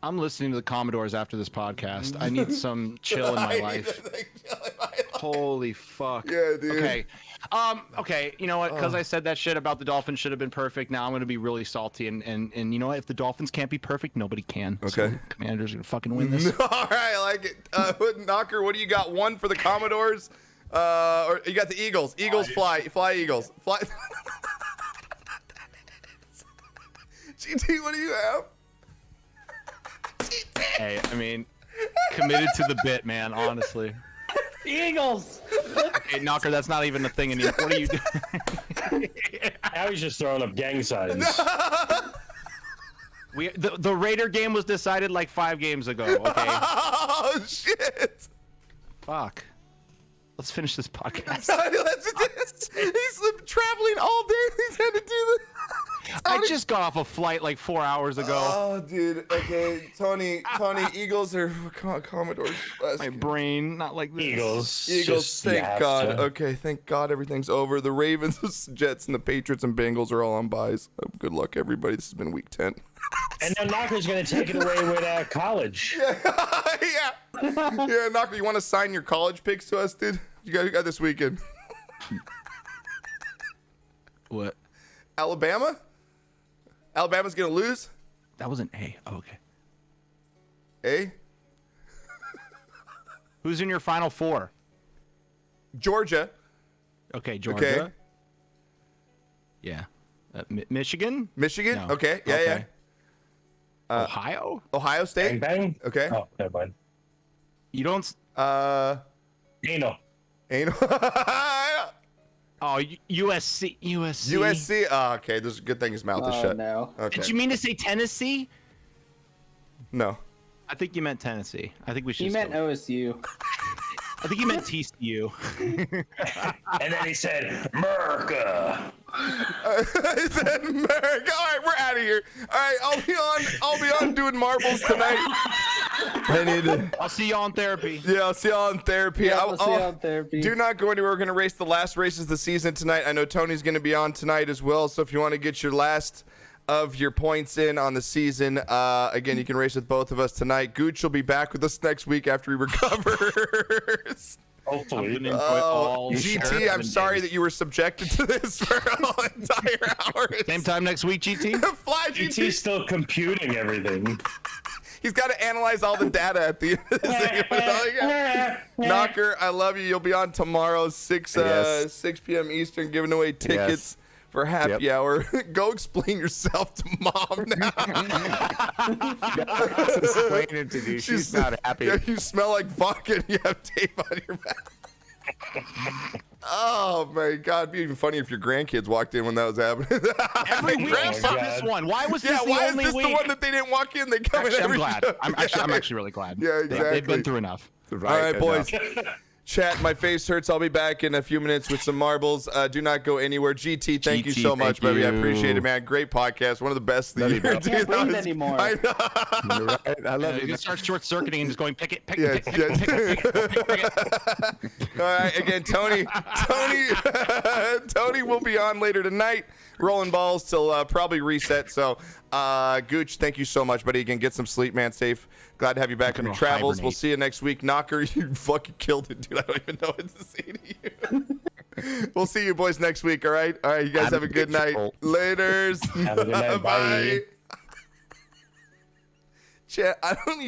I'm listening to the Commodores after this podcast. I need some chill in my I need life. to think, chill in my life. Holy fuck. Yeah, dude. Okay. Okay, you know what? Because I said that shit about the Dolphins should have been perfect. Now I'm gonna be really salty, and you know what? If the Dolphins can't be perfect, nobody can. Okay. So Commanders are gonna fucking win this. All right, I like it. Knocker, what do you got? One for the Commodores, or you got the Eagles? Eagles fly Eagles, fly. GT, what do you have? Hey, I mean, committed to the bit, man. Honestly. Eagles. Okay, Knocker, that's not even a thing anymore. What are you doing? I was just throwing up gang signs. The Raider game was decided like 5 games ago. Okay. Oh shit! Fuck. Let's finish this podcast. He's traveling all day. He's had to do this. I just got off a flight like 4 hours ago. Oh, dude. Okay, Tony, Eagles or Commodores? My brain, not like this. Eagles. Eagles, thank God. Okay, thank God everything's over. The Ravens, Jets, and the Patriots and Bengals are all on byes. Good luck, everybody. This has been week 10. And now Knocker's going to take it away with college. Yeah. Yeah, Knocker, you want to sign your college picks to us, dude? You got this weekend. What? Alabama? Alabama's going to lose? That was an A. Oh, okay. A? Who's in your final 4? Georgia. Okay, Georgia. Okay. Yeah. Michigan? Michigan? No. Okay. Yeah, Okay. yeah. Ohio? Ohio State? Bang, bang. Okay. Oh, never mind. You don't... Anal. Anal. Oh, USC. USC? Oh, okay. There's a good thing his mouth is Oh shut. no. Okay. Did you mean to say Tennessee? No. I think you meant Tennessee. I think we should. He meant still- OSU. I think you meant TCU. And then he said, America. I said America. All right, we're out of here. All right, I'll be on doing marbles tonight. I need to. I'll see you on therapy. Yeah, I'll see you on therapy. Yeah, we'll see you on therapy. Do not go anywhere. We're going to race the last races of the season tonight. I know Tony's going to be on tonight as well. So if you want to get your last of your points in on the season, again, you can race with both of us tonight. Gooch will be back with us next week after he recovers. Hopefully. GT, I'm sorry that you were subjected to this for an entire hour. Same time next week, GT. Fly, GT's GT. still computing everything. He's got to analyze all the data at the end of the thing. Knocker, I love you. You'll be on tomorrow, 6 p.m. Eastern, giving away tickets for happy hour. Go explain yourself to Mom now. Explain it to you. She's not happy. Yeah, you smell like vodka and you have tape on your mouth. Oh my God! It'd be even funny if your grandkids walked in when that was happening. Every week Oh, except God. this one. Why was this Yeah, the why is only this week? the one that they didn't walk in? They come Actually, in every I'm glad. show. I'm actually really glad. Yeah, They've been exactly. through enough. All right, boys. Chat, my face hurts. I'll be back in a few minutes with some marbles. Do not go anywhere. GT, thank you GT, so much, thank baby. I you. appreciate it, man. Great podcast. One of the best of the year. I can't breathe anymore. I know. You're right. I love You're you. gonna start short circuiting and just going pick it, pick Yeah, it, pick it, pick it, pick it, pick it, pick it. All right, again, Tony will be on later tonight. Rolling balls till probably reset. So, Gooch, thank you so much, buddy. Again, get some sleep, man. Safe. Glad to have you back on your travels. Hibernate. We'll see you next week. Knocker, you fucking killed it, dude. I don't even know what to say to you. We'll see you boys next week, all right? All right, you guys have a good night. Laters. Have a good night. Bye. Chat, I don't